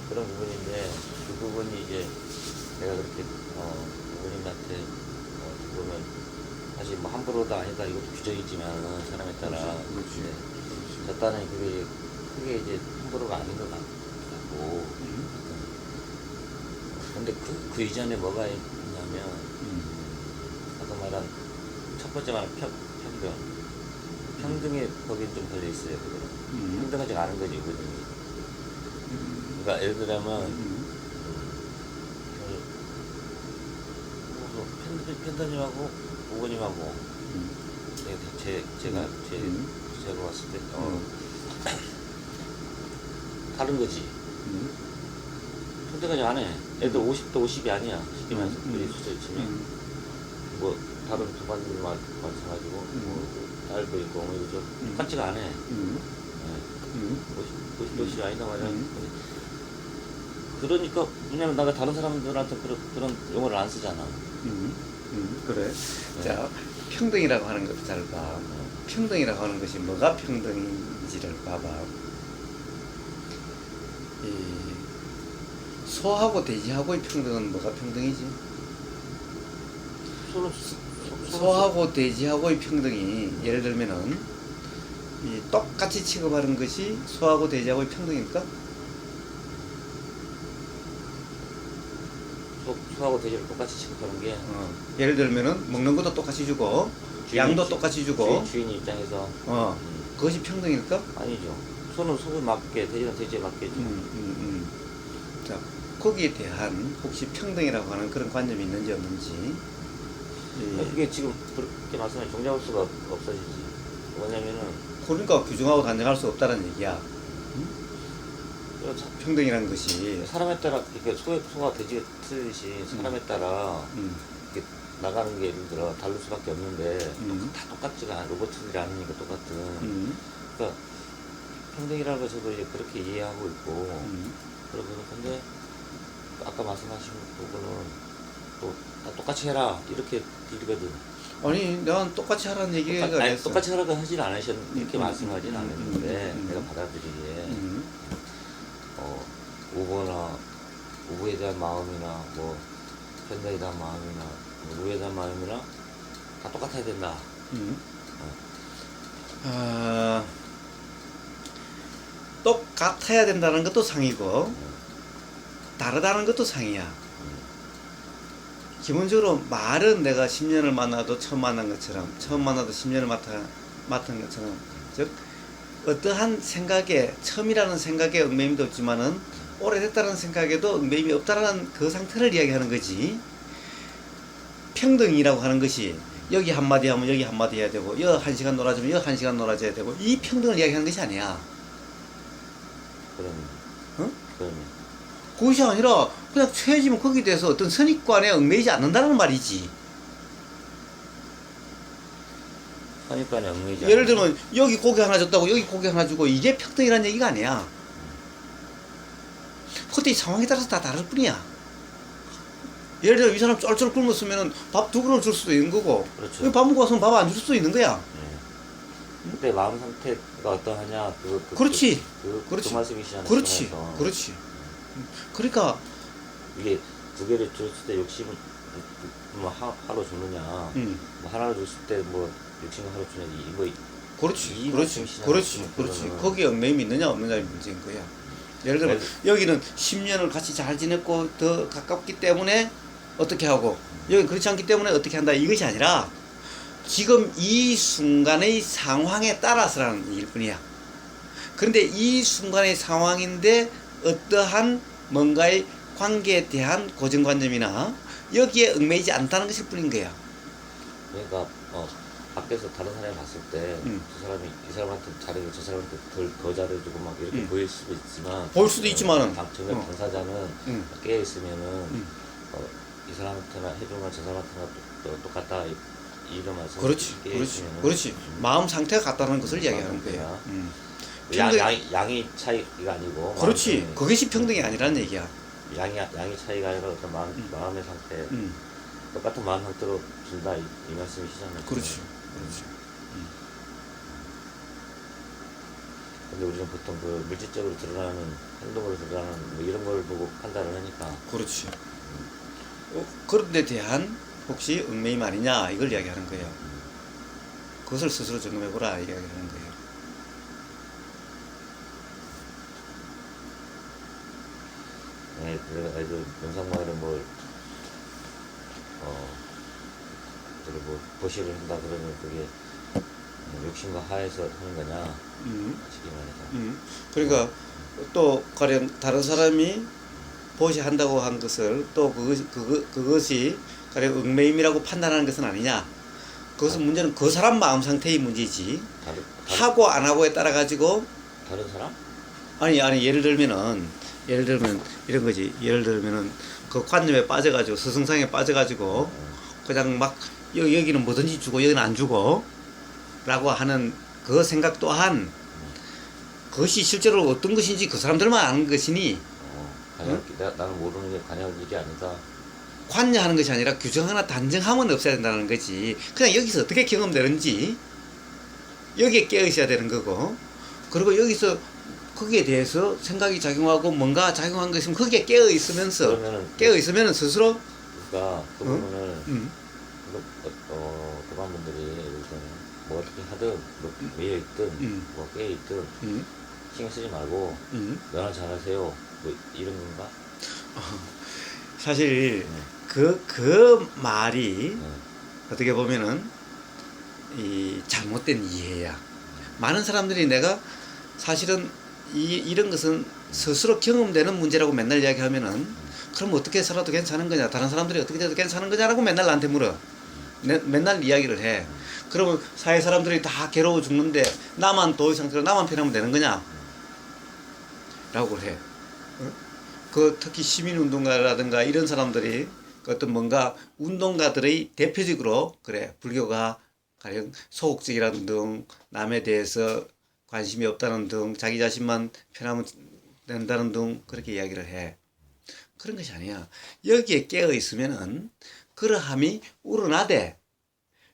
그런 부분인데 그 부분이 이제 내가 그렇게 부모님한테 보면 사실 뭐 함부로도 아니다 이것도 규정이지만 사람에 따라 그렇지. 저 딴에 그게 크게 이제 함부로가 아닌 것 같고 근데 그 이전에 뭐가 있냐면 아까 말한 첫 번째 말한 평등의 법이 좀 걸려 있어요. 그거는 평등하지 않은 거지 그거는. 그러니까 예를 들자면 편도님하고 부모님하고 제가 봤을 때 다른 거지. 평등하지 않아. 애들 50대 50이 아니야. 쉽게 말해서 우리 숫자를 치면 뭐 다른 두 반님 마찬가지고 뭐 딸도 있고 뭐 이거 똑같지가 않아. 50대 50이 아니다 말이야. 그러니까 왜냐면 내가 다른 사람들한테 그런 용어를 안 쓰잖아. 그래. 자, 평등이라고 하는 것도 잘 봐. 평등이라고 하는 것이 뭐가 평등인지를 봐봐. 소하고 돼지하고의 평등은 뭐가 평등이지? 소하고 돼지하고의 평등이 예를 들면은 똑같이 취급하는 것이 소하고 돼지하고의 평등일까? 소하고 돼지를 똑같이 취급하는 게 예를 들면은 먹는 것도 똑같이 주고 양도 똑같이 주고 주인 입장에서 그것이 평등일까? 아니죠. 소는 소에 맞게 돼지는 돼지에 맞게 죠 자, 거기에 대한 혹시 평등이라고 하는 그런 관념이 있는지 없는지. 이게 지금 그렇게 말씀하면 종잡을 수가 없어지지. 뭐냐면은 그러니까 규정하고 단정할 수 없다는 얘기야. 평등이라는 것이 사람에 따라 이렇게 소가 돼지가 틀듯이 사람에 따라 이렇게 나가는 게 예를 들어 다를 수밖에 없는데 음. 다 똑같지가 않아. 로봇들이 아니니까 똑같은. 음. 그러니까 평등이라고 저도 이제 그렇게 이해하고 있고 그러고 근데 아까 말씀하신 부분은 또 다 똑같이 해라 이렇게 들리거든. 아니, 난 똑같이 하라는 얘기가 아니, 아니었어. 똑같이 하라고 하진 않으셨 이렇게 말씀하진 음. 않았는데 음. 내가 받아들이기에 음. 우보나 우보에 대한 마음이나 뭐 현대에 대한 마음이나 뭐 노예에 대한 마음이나 다 똑같아야 된다. 아, 똑같아야 된다는 것도 상이고 다르다는 것도 상이야. 기본적으로 말은 내가 10년을 만나도 처음 만난 것처럼, 처음 만나도 10년을 맡은 것처럼, 즉 어떠한 생각에, 처음이라는 생각에 얽매임도 없지만은 오래됐다는 생각에도 얽매임이 없다라는 그 상태를 이야기하는 거지. 평등이라고 하는 것이 여기 한마디 하면 여기 한마디 해야 되고, 여 1시간 놀아주면 여 1시간 놀아줘야 되고, 이 평등을 이야기하는 것이 아니야. 그러면 어? 그러면 그것이 아니라 그냥 처해지면 거기에 대해서 어떤 선입관에 얽매이지 않는다는 말이지. 선입관에 얽매이지 예를 않는 들면 여기 고기 하나 줬다고 여기 고기 하나 주고 이게 평등이라는 얘기가 아니야. 그때 이 상황에 따라서 다 다를 뿐이야. 예를 들어 이 사람 쫄쫄 굶었으면 밥 2그릇 줄 수도 있는 거고, 그렇죠. 밥 먹고 와서 밥 안 줄 수도 있는 거야. 그때 마음 상태가 어떠하냐 그렇지. 그 그렇지. 말씀이시잖아요. 그렇지. 그래서 그렇지. 그러니까 이게 2개를 줬을 때 욕심을 뭐 하루 줬느냐 뭐 하나를 줬을 때 뭐 욕심을 하루 주냐 뭐 그렇지. 이 그렇지. 말씀이시잖아요. 그렇지. 그렇지. 그거는. 거기에 얽매임이 있느냐 없느냐의 문제인 거야. 예를 들면 여기는 10년을 같이 잘 지냈고 더 가깝기 때문에 어떻게 하고, 여기 그렇지 않기 때문에 어떻게 한다, 이것이 아니라 지금 이 순간의 상황에 따라서라는 얘기일 뿐이야. 그런데 이 순간의 상황인데 어떠한 뭔가의 관계에 대한 고정관념이나 여기에 얽매이지 않다는 것일 뿐인 거야. 그러니까 밖에서 다른 사람이 봤을 때 저 사람이 이 사람한테 잘해주고 저 사람한테 더 잘해주고 막 이렇게 보일 수도 있지만 보일 수도 있지만은 정작 당사자는 깨어 있으면은 이 사람한테나 해준 건 저 사람한테나 똑같다 이러면서 그렇지. 깨어 그렇지. 있으면은 그렇지. 마음 상태가 같다는 것을 이야기하는 거야. 양이 차이가 아니고 그렇지. 마음 그것이 평등이 아니라는 얘기야. 양이 차이가 아니라 어떤 마음의 상태 똑같은 마음 상태로 준다 이 말씀이시잖아요. 그렇지. 그렇지. 근데 우리는 보통 그 물질적으로 드러나는 행동으로 드러나는 뭐 이런 걸 보고 판단을 하니까 그렇지. 그런 데 대한 혹시 얽매임 아니냐 이걸 이야기하는 거예요. 그것을 스스로 점검해보라 이야기하는 거예요. 네, 그래서 아이들 영상마을에 뭘 저를 뭐 보시를 한다 그러면 그게 욕심과 하에서 하는 거냐 솔직히 말해서 그러니까 또 가령 다른 사람이 보시한다고 한 것을 또 그것이 가령 얽매임이라고 판단하는 것은 아니냐. 그것은 문제는 그 사람 마음 상태의 문제지. 하고 안 하고에 따라 가지고 다른 사람? 아니 예를 들면 이런 거지. 예를 들면은 그 관념에 빠져가지고 스승상에 빠져가지고 그냥 막 여기는 뭐든지 주고 여기는 안 주고 라고 하는 그 생각 또한 그것이 실제로 어떤 것인지 그 사람들만 아는 것이니 나는 모르는 게 관여할 일이 아니다. 관여하는 것이 아니라 규정하나 단정하면 없어야 된다는 거지. 그냥 여기서 어떻게 경험되는지 여기에 깨어 있어야 되는 거고, 그리고 여기서 거기에 대해서 생각이 작용하고 뭔가 작용한 것이면 거기에 깨어 있으면서 스스로 그러니까 그 부분을 그런 분들이 일단 뭐 어떻게 하든 뭐 매여 있든 뭐 깨어 있든 신경 쓰지 말고 너나 잘하세요 뭐 이런 건가? 사실 그 말이 어떻게 보면은 이 잘못된 이해야. 많은 사람들이 내가 사실은 이런 것은 스스로 경험되는 문제라고 맨날 이야기하면은 그럼 어떻게 살아도 괜찮은 거냐, 다른 사람들이 어떻게 돼도 괜찮은 거냐라고 맨날 나한테 물어. 맨날 이야기를 해. 그러면 사회 사람들이 다 괴로워 죽는데 나만 더 이상 나만 편하면 되는 거냐? 라고 해. 그 특히 시민운동가라든가 이런 사람들이 그 어떤 뭔가 운동가들의 대표적으로 그래 불교가 가령 소극적이라는 등 남에 대해서 관심이 없다는 등 자기 자신만 편하면 된다는 등 그렇게 이야기를 해. 그런 것이 아니야. 여기에 깨어 있으면은 그러함이 우러나되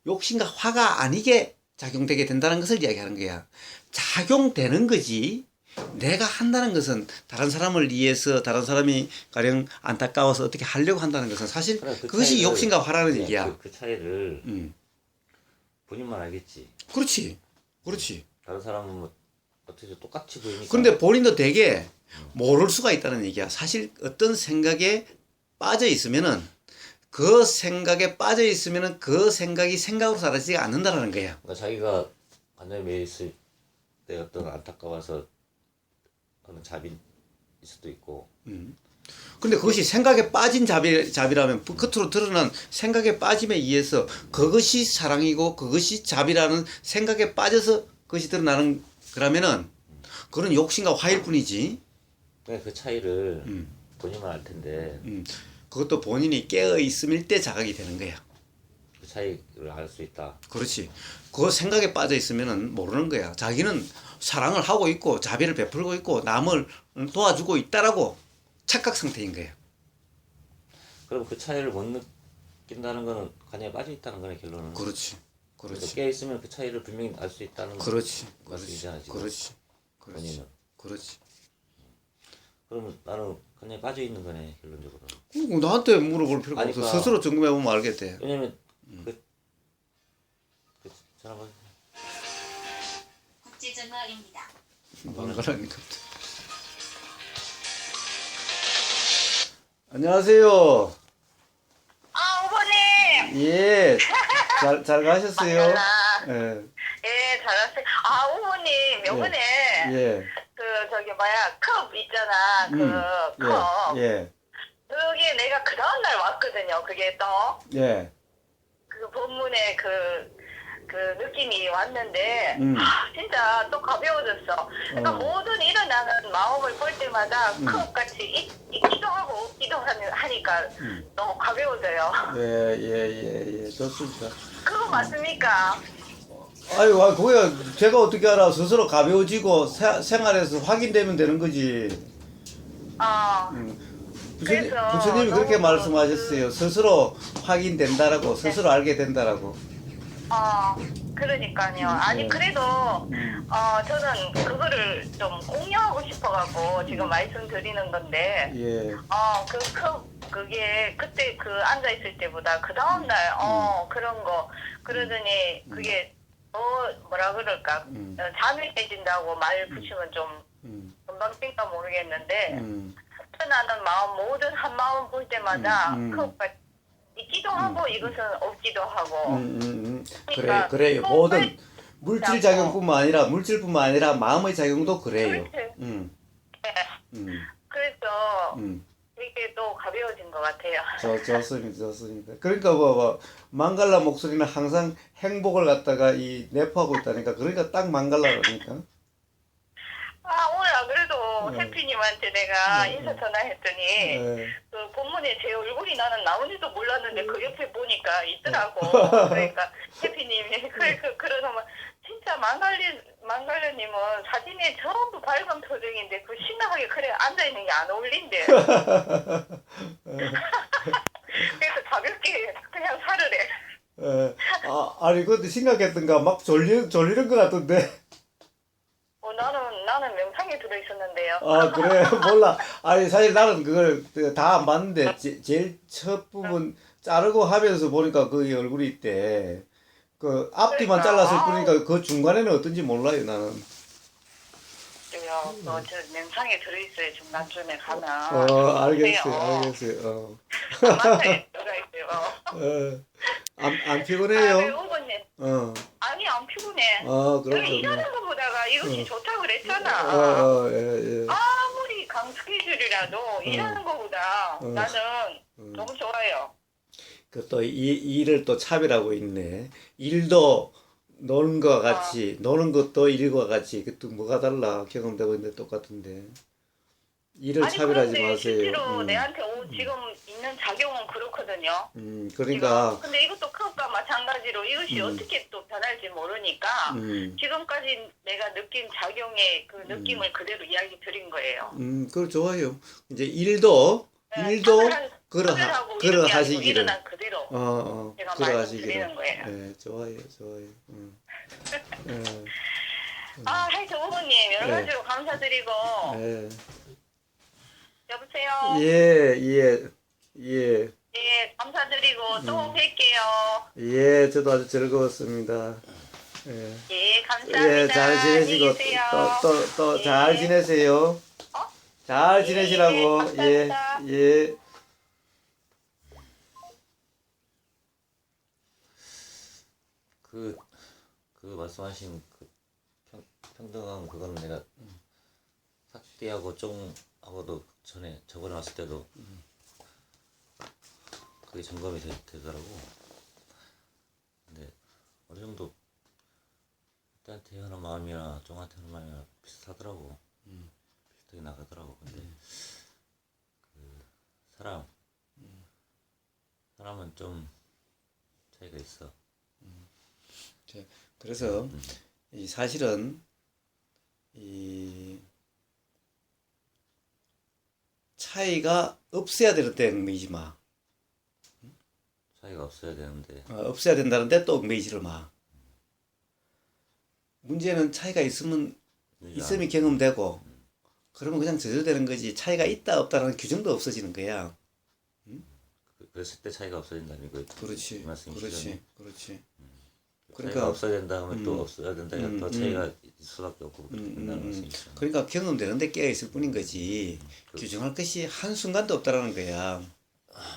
욕심과 화가 아니게 작용되게 된다는 것을 이야기하는 거야. 작용되는 거지. 내가 한다는 것은 다른 사람을 위해서 다른 사람이 가령 안타까워서 어떻게 하려고 한다는 것은 사실 그래, 그 그것이 차이를- 욕심과 화라는 네, 얘기야. 그 차이를 음. 본인만 알겠지. 그렇지. 그렇지. 다른 사람은 뭐 어떻게 똑같이 보이니까. 그런데 본인도 되게 모를 수가 있다는 얘기야. 사실 어떤 생각에 빠져 있으면은 그 생각에 빠져 있으면은 그 생각이 생각으로 사라지지 않는다라는 거야. 그러니까 자기가 관념에 매여 있을 때 어떤 안타까워서 하는 잡일 수도 있고. 근데 그것이 생각에 빠진 잡이라면 겉으로 드러난 생각에 빠짐에 의해서 그것이 사랑이고 그것이 잡이라는 생각에 빠져서 그것이 드러나는 그러면은 그런 욕심과 화일 뿐이지. 그러니까 그 차이를 본인만 알 텐데 그것도 본인이 깨어 있음일 때 자각이 되는 거야. 그 차이를 알 수 있다. 그렇지. 그 생각에 빠져 있으면은 모르는 거야. 자기는 사랑을 하고 있고 자비를 베풀고 있고 남을 도와주고 있다라고 착각 상태인 거야. 그럼 그 차이를 못 느낀다는 거는 관념에 빠져 있다는 거네 결론은. 그렇지. 그렇지. 깨어 있으면 그 차이를 분명히 알 수 있다는 그렇지. 말씀이잖아 지금. 그렇지. 그렇지. 본인은. 그렇지. 그러면 나는 관념에 빠져 있는 거네 결론적으로. 그리고 나한테 물어볼 필요가 없어. 아니까. 스스로 점검해 보면 알겠대. 왜냐면 그 전화 받. 국제전화입니다. 망가라니까. 안녕하세요. 아, 오버님! 예. 잘 가셨어요? 반갑다. 예. 예, 잘하세요. 아, 오버님, 요번에, 예. 컵 있잖아, 컵. 예. 그게 내가 그 다음날 왔거든요, 그게 또. 예. 그 본문에 그 느낌이 왔는데, 음. 진짜 또 가벼워졌어. 그러니까 모든 일어나는 마음을 볼 때마다 컵같이 있기도 하고 없기도 하니까 너무 가벼워져요. 예. 좋습니다. 그거 맞습니까? 아유, 그거야 제가 어떻게 알아? 스스로 가벼워지고 생활에서 확인되면 되는 거지. 그래서 부처님이 그렇게 너무 말씀하셨어요. 스스로 확인된다라고, 스스로 알게 된다라고. 그러니까요. 아니, 네. 그래도, 저는 그거를 좀 공유하고 싶어갖고 지금 말씀드리는 건데, 예. 그게 그때 그 앉아있을 때보다 그 다음날, 그런 거, 그러더니 그게 뭐라 그럴까, 잠이 깨진다고 말 붙이면 좀 금방 뛴가 모르겠는데, 나는 마음, 모든 한 마음 볼 때마다 그것가 있기도 하고 이것은 없기도 하고. 그러니까 그래요. 모든 물질 작용뿐만 아니라 물질뿐만 아니라 마음의 작용도 그래요. 그렇지. 그래서 이게 또 가벼워진 것 같아요. 좋습니다. 그러니까 뭐 망갈라 목소리는 항상 행복을 갖다가 이 내포하고 있다니까. 그러니까 딱 망갈라라니까. 오늘 안 그래도 해피님한테 내가 인사 전화했더니 예. 그 본문에 제 얼굴이 나는 나오는지도 몰랐는데 그 옆에 보니까 있더라고. 그러니까 해피님이 그러면 진짜 망갈려님은 사진에 전부 밝은 표정인데 그 신나하게 그래 앉아있는 게 안 어울린대. 그래서 가볍게 그냥 살으래. 아니 그것도 심각했던가 막 졸리는 것 같던데. 나는 명상에 들어있었는데요. 그래 몰라. 아니 사실 나는 그걸 다 안 봤는데 제일 첫 부분 자르고 하면서 보니까 그 얼굴이 있대. 그 앞뒤만 잘랐을 뿐이니까 그 중간에는 어떤지 몰라요 나는. 그래요. 저 명상에 들어있어요. 중간쯤에 가면. 알겠어요. 가만히 들어있어요. 안 피곤해요? 오버님. 아니 안 피곤해. 그럼 일하는 것보다가 이것이 좋다고 그랬잖아. 예. 아무리 강 스케줄이라도 일하는 것보다 나는 너무 좋아요. 그 또 일을 또 차별하고 있네. 일도 노는 것과 같이 노는 것도 일과 같이 그또 뭐가 달라? 경험되고 있는데 똑같은데. 일을 아니 차별하지 그런데 마세요. 실제로 내한테 지금 있는 작용은 그렇거든요. 그러니까 지금. 근데 이것도 그것과 마찬가지로 이것이 어떻게 또 변할지 모르니까 지금까지 내가 느낀 작용의 그 느낌을 그대로 이야기 드린 거예요. 그걸 좋아요. 이제 일도 네, 차별하고 그러 이런 게 아니고 하시기를. 일어난 그대로 제가 그러 말씀드리는 하시기를. 거예요. 예, 좋아요, 좋아요. 예, 아, 하여튼 어머님 여러 네. 가지로 감사드리고 예, 여보세요. 예, 예, 예, 감사드리고 또 뵐게요. 예, 저도 아주 즐거웠습니다. 예, 예, 감사합니다. 예, 잘 지내시고 안녕히 계세요. 또 예. 잘 지내세요. 어? 잘 지내시라고. 예, 감사합니다. 예. 그 말씀하신 그 평등한 그거는 내가 삭디하고 쫑하고도 저번에 왔을 때도 그게 점검이 되더라고. 근데 어느 정도 그때한테 하는 마음이나 쫑한테 하는 마음이나 비슷하더라고. 비슷하게 나가더라고. 근데 그 사람은 좀 차이가 있어. 그래서 이 사실은 이 차이가 없어야 되는데 얽매이지 마. 차이가 없어야 되는데 없어야 된다는데 또 얽매이지를 마. 문제는 차이가 있으면 있음이 경험되고 그러면 그냥 저절되는 거지. 차이가 있다 없다라는 규정도 없어지는 거야. 그랬을 때 차이가 없어진다는 거. 그렇지, 이 말씀이 그렇지, 시전에. 그렇지. 차이가 그러니까 없어야 된다 하면 또 없어야 된다. 더 차이가 있을 수밖에 없고 그렇게 된다는 말씀이죠. 그러니까 경험되는데 깨어 있을 뿐인 거지. 규정할 것이 한 순간도 없다라는 거야.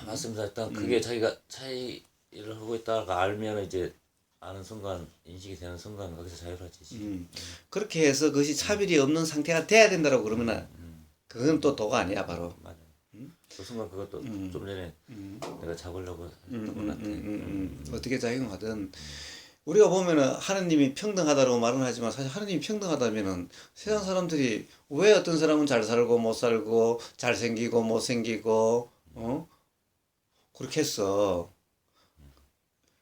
맞습니다. 일단 그게 자기가 차이를 하고 있다가 알면 이제 아는 순간 인식이 되는 순간 거기서 자유로워지지. 그렇게 해서 그것이 차별이 없는 상태가 돼야 된다고 그러면 그건 또 도가 아니야 바로. 맞아요. 그 순간 그것도 좀 전에 내가 잡으려고 했던 것 같아. 어떻게 작용하든 우리가 보면은 하느님이 평등하다고 말은 하지만 사실 하느님이 평등하다면은 세상 사람들이 왜 어떤 사람은 잘 살고 못 살고 잘생기고 못생기고 그렇게 했어.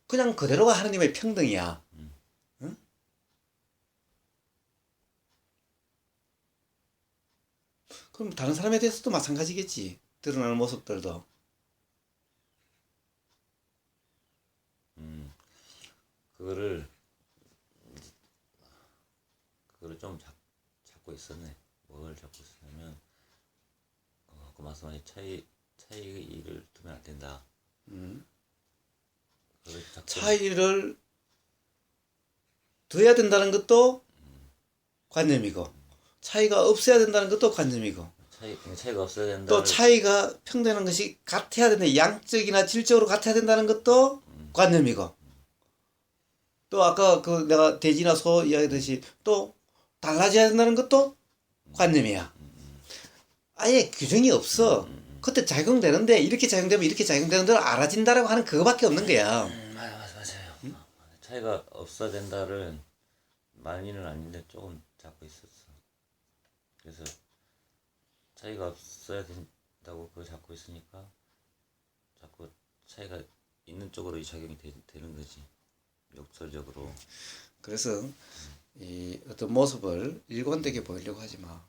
그냥 그대로가 하느님의 평등이야. 응? 그럼 다른 사람에 대해서도 마찬가지겠지. 드러나는 모습들도. 그거를 좀 잡고 있었네. 뭘 잡고 있었냐면 그 말씀하신 차이를 두면 안 된다. 그걸 자꾸 차이를 둬야 된다는 것도 관념이고 차이가 없어야 된다는 것도 관념이고 차이가 없어야 된다. 또 차이가 평등한 것이 같아야 된다. 양적이나 질적으로 같아야 된다는 것도 관념이고 또 아까 그 내가 돼지나 소 이야기했듯이 또 달라져야 된다는 것도 관념이야. 아예 규정이 없어. 그때 작용되는데 이렇게 작용되면 이렇게 작용되는 대로 알아진다라고 하는 그거밖에 없는 거야. 맞아요. 차이가 없어야 된다를 많이는 아닌데 조금 잡고 있었어. 그래서 차이가 없어야 된다고 그걸 잡고 있으니까 자꾸 차이가 있는 쪽으로 이 작용이 되는 거지. 역설적으로. 그래서 이 어떤 모습을 일관되게 보이려고 하지 마.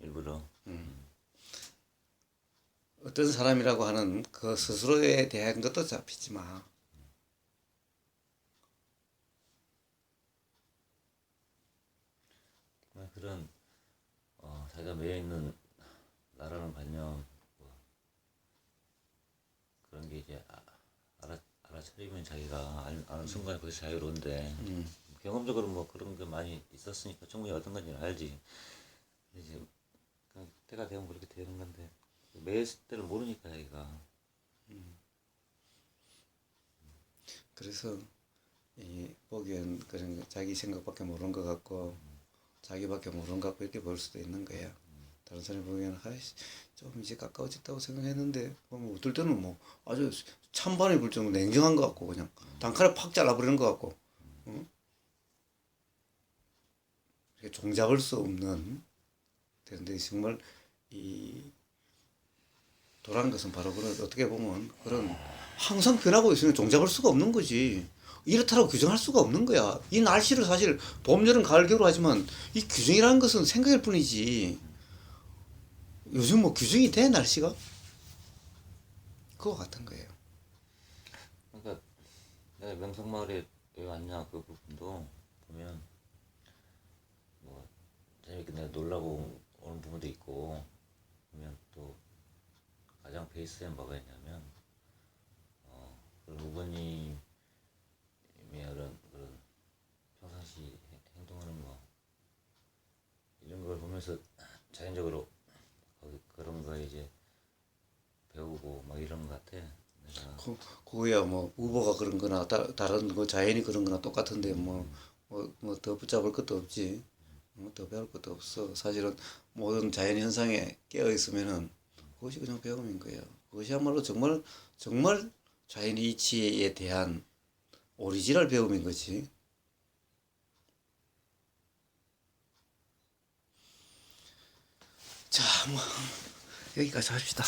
일부러. 어떤 사람이라고 하는 그 스스로에 대한 것도 잡히지 마. 그런 자기가 매여 있는 나라는 관념 그런 게 이제 알아차리면 자기가 아는 순간에 거기서 자유로운데 경험적으로 뭐 그런 게 많이 있었으니까 충분히 어떤 건지 알지. 이제 그냥 때가 되면 그렇게 되는 건데 매일 때를 모르니까 자기가. 그래서 이 보기엔 그런 거 자기 생각밖에 모르는 것 같고 자기밖에 모르는 것 같고 이렇게 볼 수도 있는 거야. 다른 사람이 보기에는 아이씨 좀 이제 가까워졌다고 생각했는데 보면 어떨 때는 뭐 아주 찬바람이 불 정도로 냉정한 것 같고 그냥 단칼에 팍 잘라버리는 것 같고 이렇게 종잡을 수 없는 그런데 정말 이 도라는 것은 바로 그런 어떻게 보면 그런 항상 변하고 있으면 종잡을 수가 없는 거지. 이렇다라고 규정할 수가 없는 거야. 이 날씨를 사실 봄, 여름, 가을, 겨울 하지만 이 규정이라는 것은 생각일 뿐이지. 요즘 뭐 규정이 돼 날씨가? 그거 같은 거예요. 그러니까 내가 명성마을에 왜 왔냐 그 부분도 보면 뭐 재밌게 내가 놀라고 오는 부분도 있고 보면 또 가장 베이스에 뭐가 있냐면 그런 후보님의 그런 평상시 행동하는 뭐 이런 걸 보면서 자연적으로 그런 거 이제 배우고 막 이런 것 같아. 내가 그거야 뭐 우보가 그런 거나 다른 거 자연이 그런 거나 똑같은데 뭐 더 붙잡을 것도 없지. 더 배울 것도 없어. 사실은 모든 자연 현상에 깨어 있으면은 그것이 그냥 배움인 거예요. 그것이야말로 정말 정말 자연 이치에 대한 오리지널 배움인 거지. 자, 뭐 여기까지 합시다.